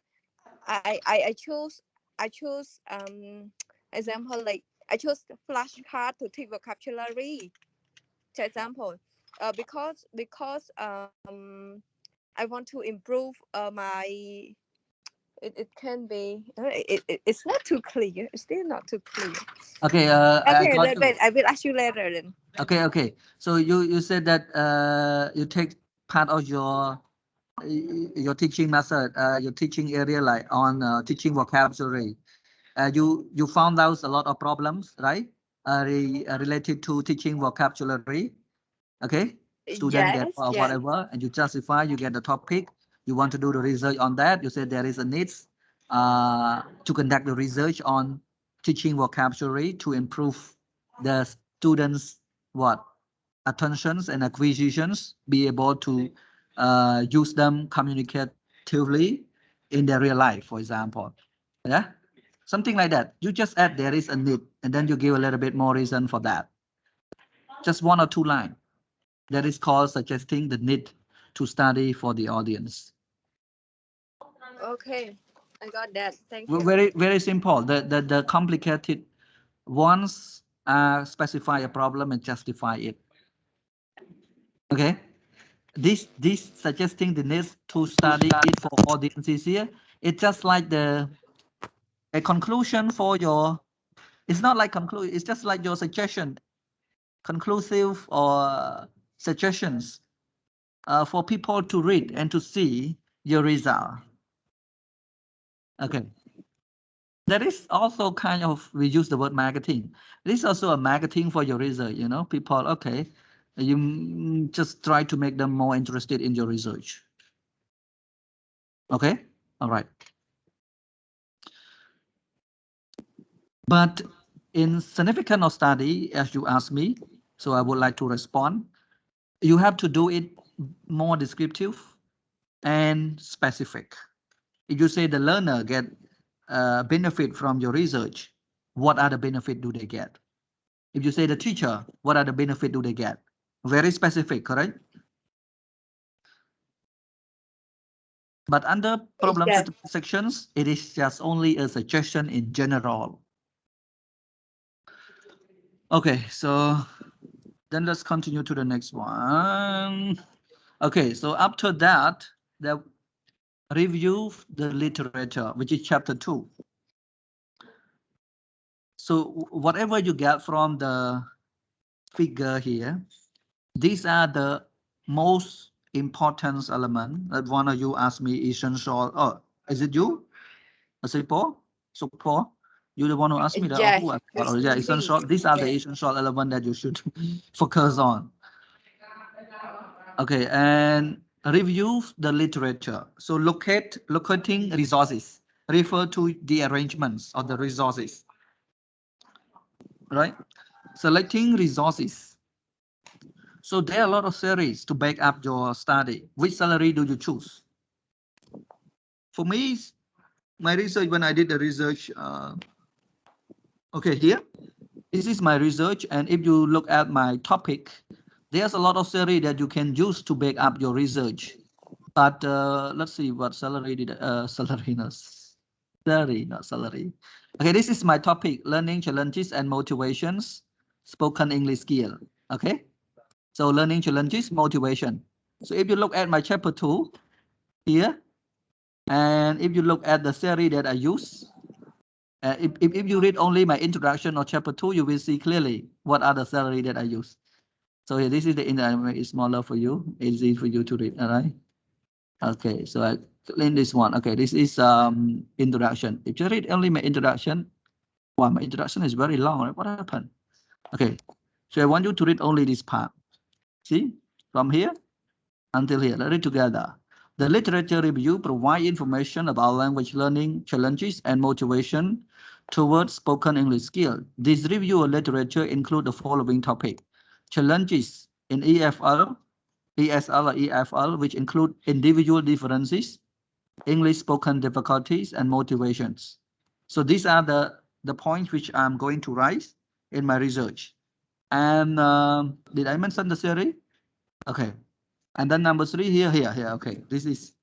I chose example, like I chose flashcard to take vocabulary. For example, because I want to improve my. It can be it's not too clear. It's still not too clear. Okay. Okay, wait, I will ask you later then. Okay. So you said that you take part of your teaching method, your teaching area, like on teaching vocabulary. You found out a lot of problems, right? Related to teaching vocabulary. Okay. Student get or whatever, and you justify, you get the topic. You want to do the research on that. You said there is a need to conduct the research on teaching vocabulary to improve the students' attentions and acquisitions, be able to use them communicatively in their real life, for example. Yeah, something like that. You just add there is a need, and then you give a little bit more reason for that. Just 1 or 2 lines. That is called suggesting the need to study for the audience. Okay, I got that. Thank you. Very simple. The complicated ones specify a problem and justify it. Okay. This suggesting the need to study it for audiences here. It's just like a conclusion for your. It's not like conclude. It's just like your suggestion, conclusive or suggestions for people to read and to see your result. Okay. That is also kind of, we use the word marketing. It is also a marketing for your research, you know, people, okay, you just try to make them more interested in your research. Okay, all right. But in significant of study, as you asked me, so I would like to respond, you have to do it more descriptive and specific. If you say the learner get benefit from your research, what other benefit do they get? If you say the teacher, what other benefit do they get? Very specific, correct? But under problem sections, it is just only a suggestion in general. Okay, so then let's continue to the next one. Okay, so after that, the review the literature, which is chapter 2. So whatever you get from the figure here, these are the most important element. That one of you asked me essential. Oh, is it you? Paul? So Paul, you the one who asked me that? Yeah, Yeah, essential. These are the essential element that you should focus on. Okay, and review the literature. So locating resources. Refer to the arrangements of the resources. Right? Selecting resources. So there are a lot of series to back up your study. Which salary do you choose? For me, my research, when I did the research, okay, here, this is my research. And if you look at my topic, there's a lot of series that you can use to back up your research. But let's see what salary did, salary, no, salary, not salary. Okay, this is my topic, learning challenges and motivations, spoken English skill. Okay, so learning challenges, motivation. So if you look at my chapter 2 here, and if you look at the series that I use, if you read only my introduction or chapter 2, you will see clearly what are the series that I use. So here, this is the environment is smaller for you, easy for you to read, all right? Okay, so I clean this one. Okay, this is introduction. If you read only my introduction, well, my introduction is very long, right? What happened? Okay, so I want you to read only this part. See, from here until here, let's read together. The literature review provides information about language learning challenges and motivation towards spoken English skill. This review of literature includes the following topic: challenges in EFL, ESL or EFL, which include individual differences, English spoken difficulties, and motivations. So these are the points which I'm going to write in my research. And did I mention the theory? Okay. And then number 3 here. Okay, this is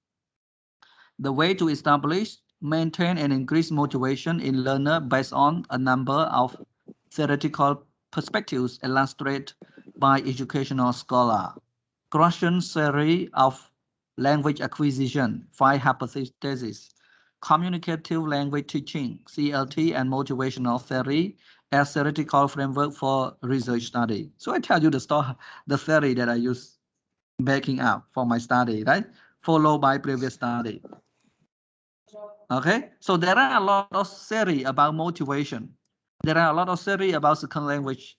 the way to establish, maintain, and increase motivation in learner based on a number of theoretical perspectives illustrated by educational scholar. Gaussian theory of language acquisition, 5 hypotheses, communicative language teaching, CLT, and motivational theory as theoretical framework for research study. So I tell you the theory that I use backing up for my study, right? Followed by previous study. Okay, so there are a lot of theory about motivation. There are a lot of theory about second language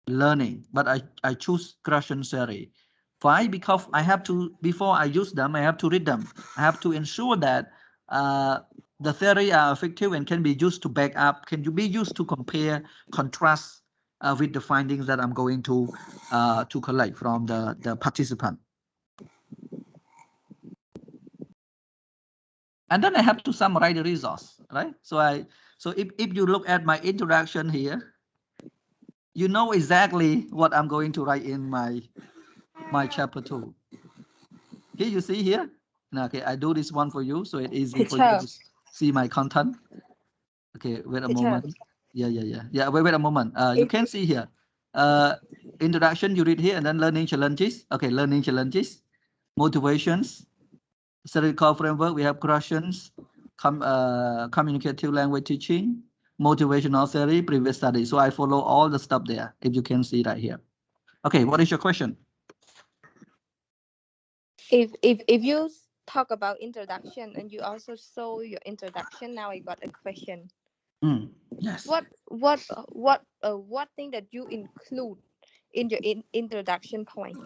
learning, but I choose Gaussian theory. Why? Because I have to, before I use them, I have to read them. I have to ensure that the theory are effective and can be used to back up, can be used to compare, contrast with the findings that I'm going to collect from the participant. And then I have to summarize the results, right? So if you look at my introduction here, you know exactly what I'm going to write in my chapter 2. Here you see here. Okay, I do this one for you, so it's easy for you to see my content. Okay, wait a moment. Yeah. Wait a moment. You can see here. Introduction, you read here, and then learning challenges. Okay, learning challenges, motivations, theoretical framework. We have corrections, communicative language teaching, motivational theory, previous study. So I follow all the stuff there. If you can see right here. Okay, what is your question? If you talk about introduction and you also show your introduction, now I got a question. Yes. What thing that you include in your introduction point?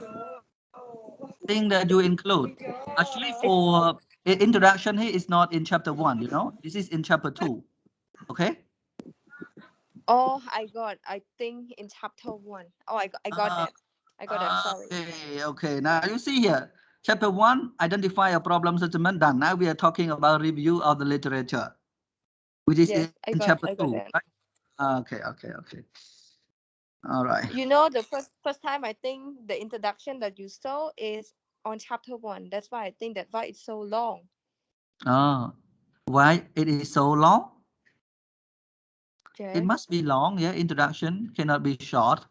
Thing that you include. Actually, for introduction here is not in chapter 1, you know, this is in chapter 2. Okay. Oh, I think in chapter 1. Oh, I got that. I got that. Sorry. Okay. Now you see here, chapter 1, identify a problem statement done. Now we are talking about review of the literature, which is in chapter 2. Right? Okay. All right. You know, the first time I think the introduction that you saw is on chapter 1. That's why I think that's why it's so long. Oh, why it is so long? Yes. It must be long. Yeah, introduction cannot be short.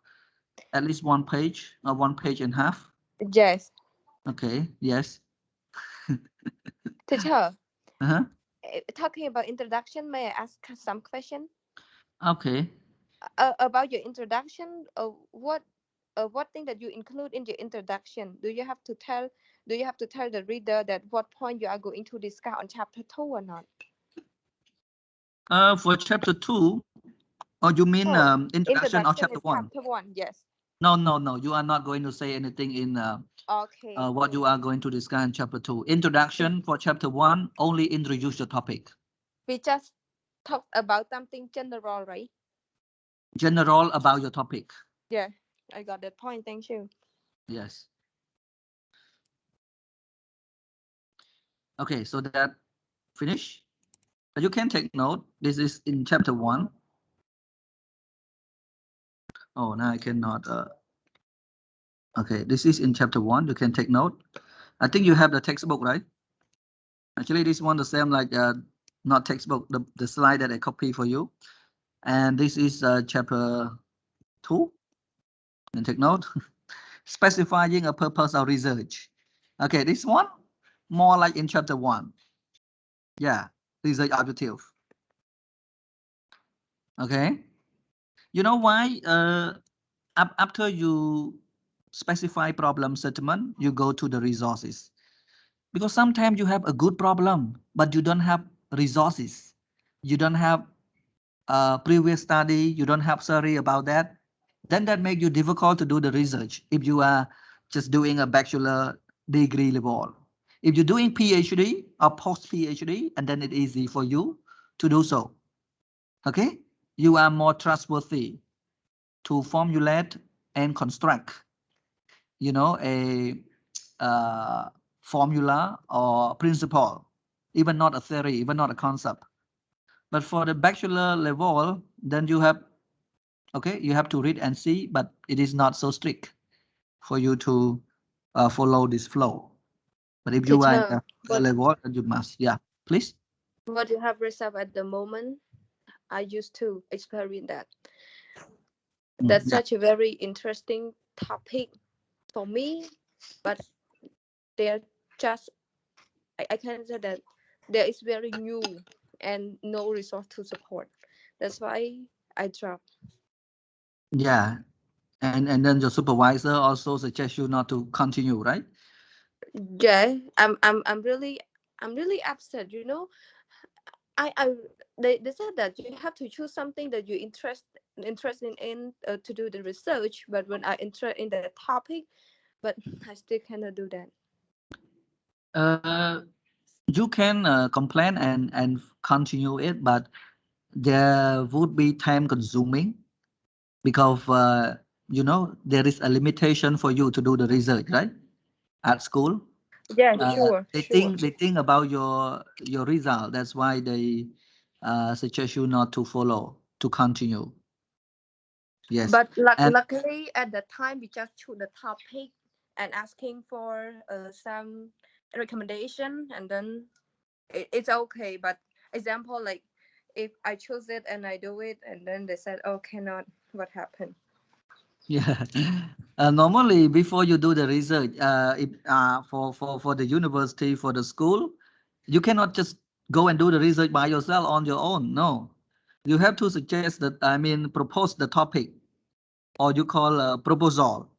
At least 1 page or 1 page and a half. Yes. Okay. Yes. Teacher. Talking about introduction, may I ask some question? Okay. About your introduction, what thing that you include in your introduction? Do you have to tell the reader that what point you are going to discuss on chapter 2 or not? For chapter 2, or you mean introduction of chapter 1? Chapter 1, yes. No, no, no. You are not going to say anything in Okay. what you are going to discuss in chapter 2. Introduction for chapter 1, only introduce the topic. We just talked about something general, right? General about your topic. Yeah, I got that point. Thank you. Yes. Okay, so that finish. You can take note. This is in chapter 1. Oh, now I cannot. Okay, this is in chapter 1. You can take note. I think you have the textbook, right? Actually, this one the same like not textbook, the slide that I copy for you. And this is chapter 2. And take note. Specifying a purpose of research. Okay, this one more like in chapter 1. Yeah, research objective. Okay. You know why? After you specify problem statement, you go to the resources. Because sometimes you have a good problem, but you don't have resources. You don't have previous study, you don't have theory about that. Then that make you difficult to do the research if you are just doing a bachelor degree level. If you're doing PhD or post PhD, and then it's easy for you to do so. Okay, you are more trustworthy to formulate and construct, you know, a formula or principle, even not a theory, even not a concept. But for the bachelor level, then you have, okay, you have to read and see, but it is not so strict for you to follow this flow. But if you are in Teacher, the level, then you must, yeah, please. what you have reserved at the moment, I used to experience that. That's Yeah. such a very interesting topic for me, but they're just, I can say that there is very new and no resource to support. That's why I dropped. Yeah, and then your supervisor also suggests you not to continue, right? Yeah, I'm really upset. You know, I they said that you have to choose something that you interested in to do the research. But when I enter in the topic, but I still cannot do that. Uh, you can complain and continue it, but there would be time consuming because you know there is a limitation for you to do the research, right? At school, Yeah, sure, they sure. think about your result. That's why they suggest you not to follow, to continue. Yes, But and luckily at the time we just choose the topic and asking for some recommendation, and then it's okay. But example, like if I choose it and I do it and then they said, oh, cannot, what happened? yeah, normally before you do the research, if for the university, for the school, you cannot just go and do the research by yourself on your own. No, you have to suggest that, I mean, propose the topic, or you call a proposal.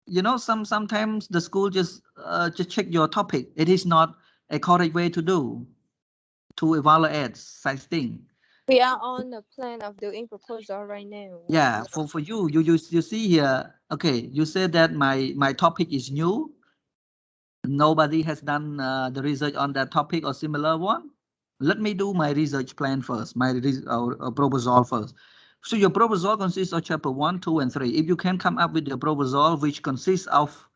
You know, sometimes the school just check your topic. It is not a correct way to do, to evaluate such thing. We are on the plan of doing proposal right now. Yeah, for you see here. Okay, you said that my topic is new. Nobody has done the research on that topic or similar one. Let me do my research plan first, my proposal first. So your proposal consists of chapter 1, 2, and 3. If you can come up with a proposal which consists of,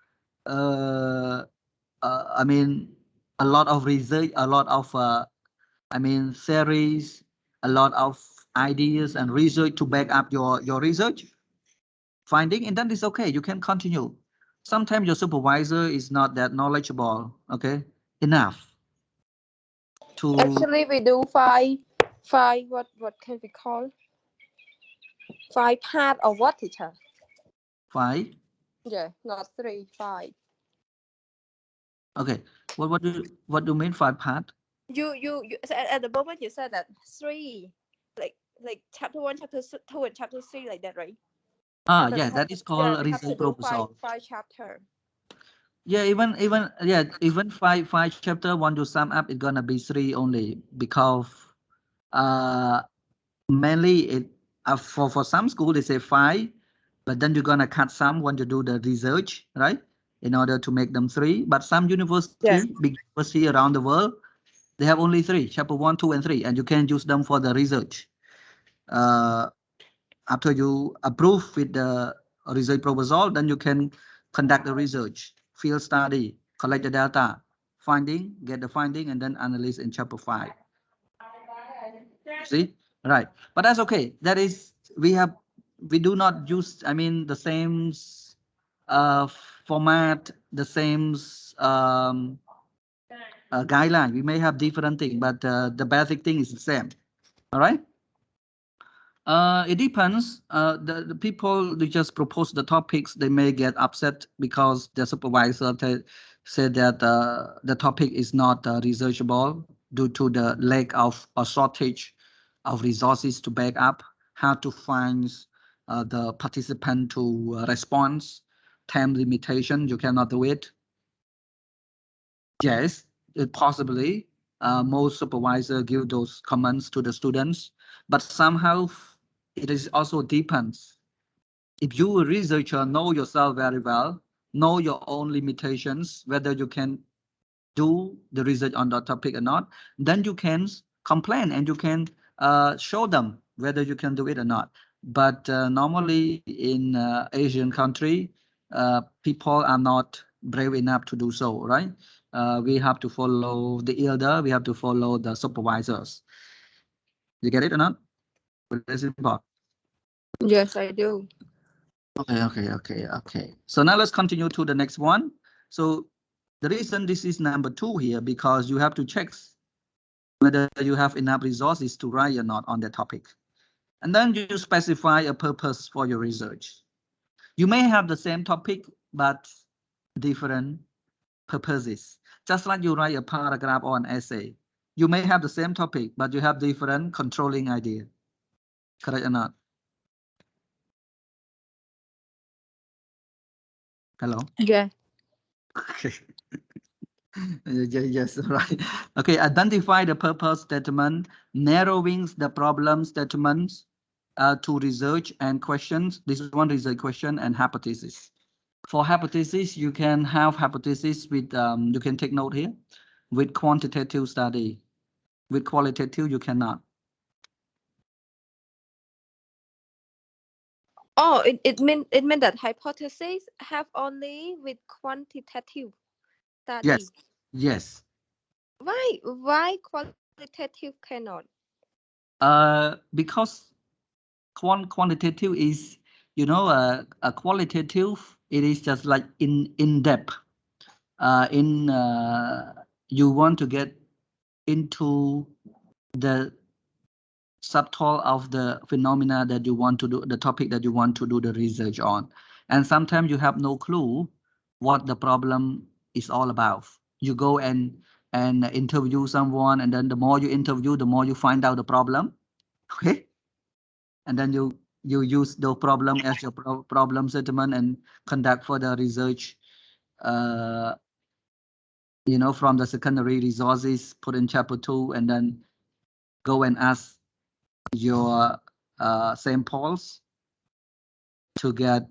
I mean, a lot of research, a lot of, I mean, theories, a lot of ideas and research to back up your research finding, and then it's okay. You can continue. Sometimes your supervisor is not that knowledgeable, okay, enough to Actually, we do five. What can we call 5 part or what, teacher? find. Yeah, not 3, 5. Okay, what do you mean 5 part? You at the moment you said that 3, like chapter 1, chapter 2, and chapter 3, like that, right? Ah, At the yeah, top, that is yeah, called we have to research do five proposal. five chapter. Yeah, even five chapter want to sum up, it's gonna be 3 only, because uh mainly it for some school they say 5, But then you're gonna cut some when you do the research, right? In order to make them 3. But some university, Yes. big university around the world, they have only 3, chapter 1, 2, and 3, and you can use them for the research. After you approve with the research proposal, then you can conduct the research, field study, collect the data, get the finding, and then analyze in chapter 5. See, right? But that's okay. That is, we do not use, I mean, the same uh, format, the same guideline. We may have different thing, but the basic thing is the same. All right. It depends. The people who just propose the topics, they may get upset because the supervisor said that the topic is not researchable due to the lack of or shortage of resources to back up, how to find the participant to respond, time limitation, you cannot do it. Yes, it possibly. Most supervisor give those comments to the students, but somehow it is also depends. If you a researcher know yourself very well, know your own limitations, whether you can do the research on the topic or not, then you can complain and you can show them whether you can do it or not. But normally in Asian country, people are not brave enough to do so, right? We have to follow the elder, we have to follow the supervisors. You get it or not? Very simple. Yes, I do. Okay. So now let's continue to the next one. So the reason this is number 2 here, because you have to check whether you have enough resources to write or not on the topic. And then you specify a purpose for your research. You may have the same topic, but different purposes. Just like you write a paragraph or an essay. You may have the same topic, but you have different controlling idea. Correct or not? Hello? Yeah. Okay. Yes, right. Okay, identify the purpose statement, narrowing the problem statements to research and questions. This is one research question and hypothesis. For hypothesis, you can have hypothesis with, you can take note here, with quantitative study. With qualitative, you cannot. Oh, it mean that hypotheses have only with quantitative study. Yes, yes. Why qualitative cannot? Because quantitative is, a qualitative, it is just like in depth. You want to get into the subtle of the phenomena that you want to do, the topic that you want to do the research on. And sometimes you have no clue what the problem is all about. You go and interview someone, and then the more you interview, the more you find out the problem. Okay, and then you use the problem as your problem statement and conduct further research. Uh, from the secondary resources put in chapter 2, and then go and ask your samples to get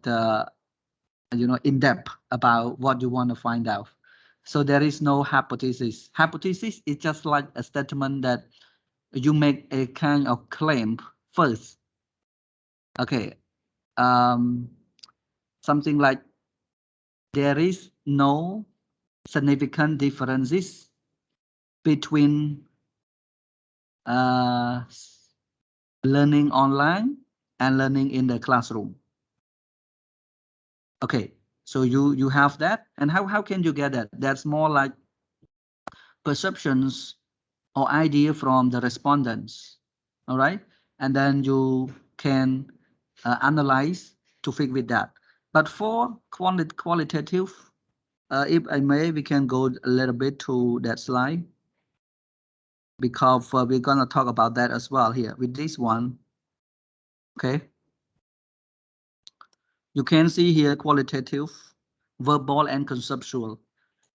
in depth about what you want to find out. So there is no hypothesis. Hypothesis is just like a statement that you make a kind of claim first. Okay, something like there is no significant differences between learning online and learning in the classroom. Okay, so you have that, and how can you get that? That's more like perceptions or idea from the respondents. All right, and then you can analyze to fit with that. But for qualitative, if I may, we can go a little bit to that slide, because we're gonna talk about that as well here with this one. Okay, you can see here qualitative, verbal, and conceptual.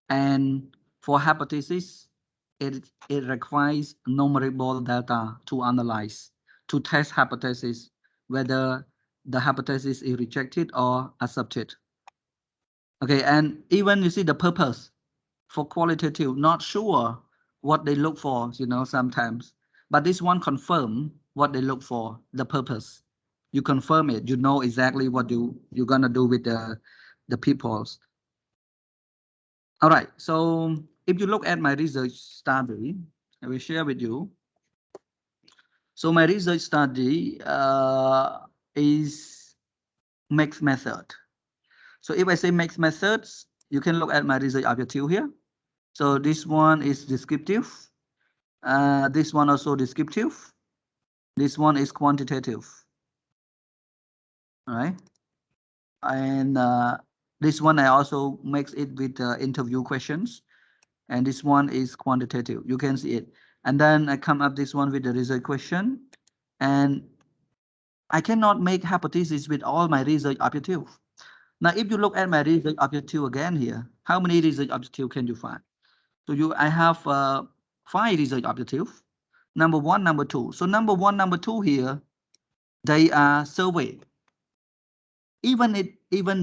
And for hypothesis, it requires numerable data to analyze, to test hypothesis, whether the hypothesis is rejected or accepted. Okay, and even you see the purpose for qualitative, not sure what they look for, you know, sometimes. But this one confirm what they look for, the purpose. You confirm it, you know exactly what you're gonna do with the peoples. All right, so if you look at my research study, I will share with you. So my research study is mixed method. So if I say mixed methods, you can look at my research objective here. So this one is descriptive. This one also descriptive. This one is quantitative. All right. And this one I also mix it with interview questions. And this one is quantitative. You can see it. And then I come up this one with the research question. And I cannot make hypothesis with all my research objective. Now, if you look at my research objective again here, how many research objective can you find? So I have 5 research objective. Number 1, number 2. So number 1, number 2 here, they are survey. Even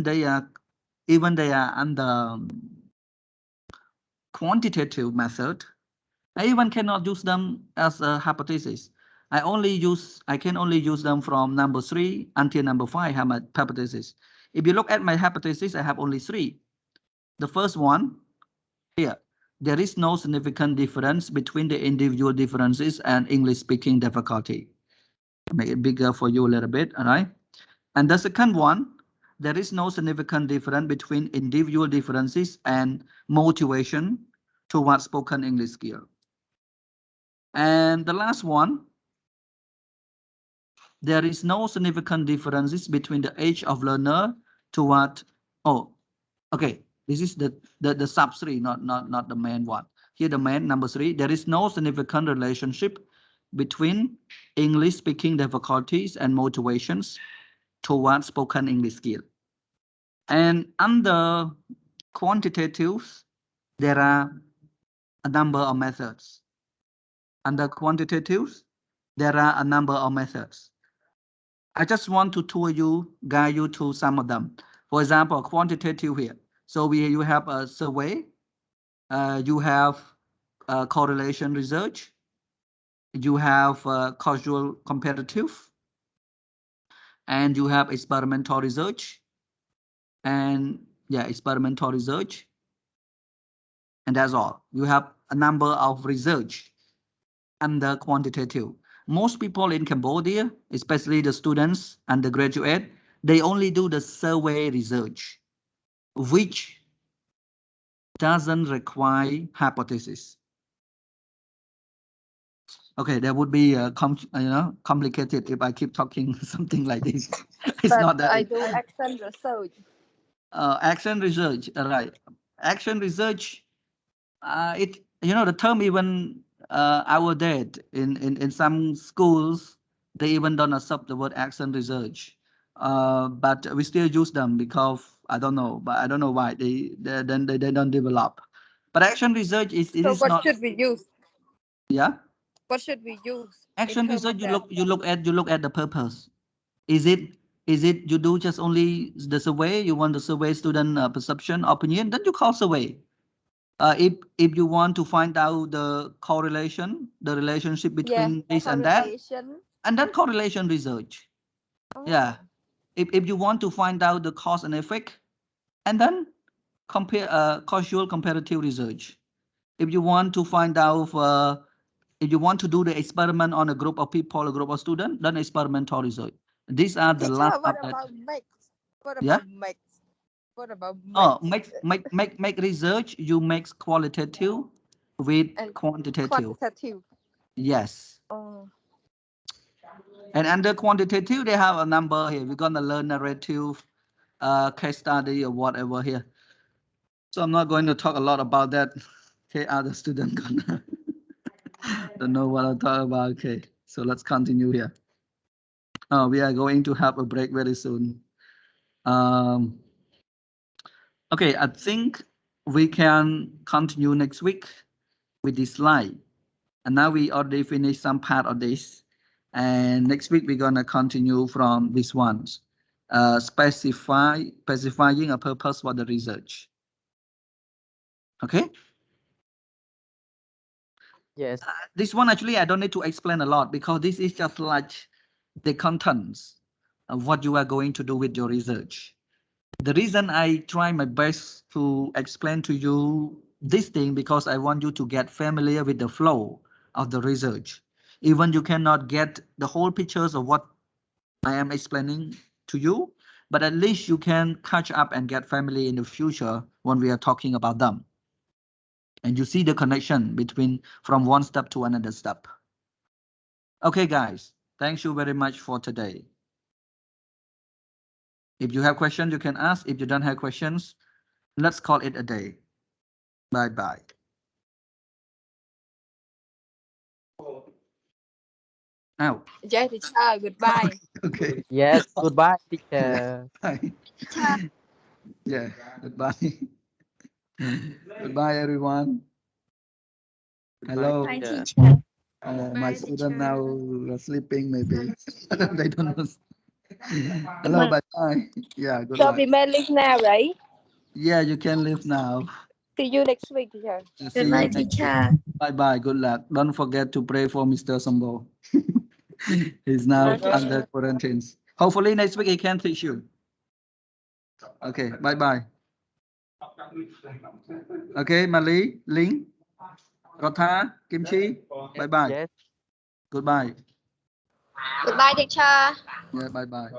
they are under quantitative method, I even cannot use them as a hypothesis. I can only use them from number 3 until number 5 have my hypothesis. If you look at my hypothesis, I have only 3. The first one here, there is no significant difference between the individual differences and English speaking difficulty. Make it bigger for you a little bit, all right? And the second one, there is no significant difference between individual differences and motivation towards spoken English skill. And the last one, there is no significant differences between the age of learner toward, oh, okay, this is the sub 3, not the main one. Here the main number 3, there is no significant relationship between English speaking difficulties and motivations towards spoken English skill. And under quantitatives, there are a number of methods. Under quantitatives, there are a number of methods. I just want to guide you to some of them. For example, quantitative here. So you have a survey, you have correlation research, you have causal comparative, and you have experimental research, and experimental research, and that's all. You have a number of research under quantitative. Most people in Cambodia, especially the students and the graduate, they only do the survey research, which doesn't require hypothesis. Okay, that would be complicated if I keep talking something like this. It's But not that. I do action research. Action research, right? Action research. The term even our dad in some schools, they even don't accept the word action research. But we still use them because I don't know why they don't develop. But action research it So is what not. should we use? Yeah. What should we use in Action terms research, of you that? look at the purpose. Is it you do just only the survey? You want to survey student perception, opinion? Then you call survey. If you want to find out the correlation, the relationship between this and that, Correlation. and then correlation research. Oh. Yeah. If you want to find out the cause and effect, and then compare causal comparative research. If you want to find out if you want to do the experiment on a group of people, a group of students, then experimental research. These are the Teacher, last what of that. about mix? What Yeah. about mix? What about mix? Oh, make research. You mix qualitative with And quantitative. quantitative. Yes. Oh. And under quantitative, they have a number here. We're gonna learn narrative, case study, or whatever here. So I'm not going to talk a lot about that. Okay, other student gonna don't know what I'm talking about. Okay, so let's continue here. We are going to have a break very soon. Okay, I think we can continue next week with this slide. And now we already finished some part of this. And next week, we're gonna continue from these ones. specifying a purpose for the research. Okay. Yes. This one actually I don't need to explain a lot because this is just like the contents of what you are going to do with your research. The reason I try my best to explain to you this thing because I want you to get familiar with the flow of the research. Even you cannot get the whole pictures of what I am explaining to you, but at least you can catch up and get familiar in the future when we are talking about them. And you see the connection between from one step to another step. Okay, guys, thank you very much for today. If you have questions, you can ask. If you don't have questions, let's call it a day. Bye-bye. Out. Yeah, teacher, goodbye. Okay. Yes. Goodbye, teacher. Bye. Yeah, goodbye. Goodbye, everyone. Hello. Goodbye, teacher. My Bye, student teacher. now are sleeping, maybe. They don't know. Hello, bye-bye. Yeah, good So luck. we may leave now, right? Yeah, you can leave now. See you next week, teacher. See you next week. Bye-bye. Good luck. Don't forget to pray for Mr. Sambo. He's now Okay. under quarantine. Hopefully next week he can teach you. Okay, bye-bye. Okay, Mali, Ling, Rotha, Kimchi, bye-bye. Yes. Goodbye. Goodbye, teacher. Yeah, bye-bye.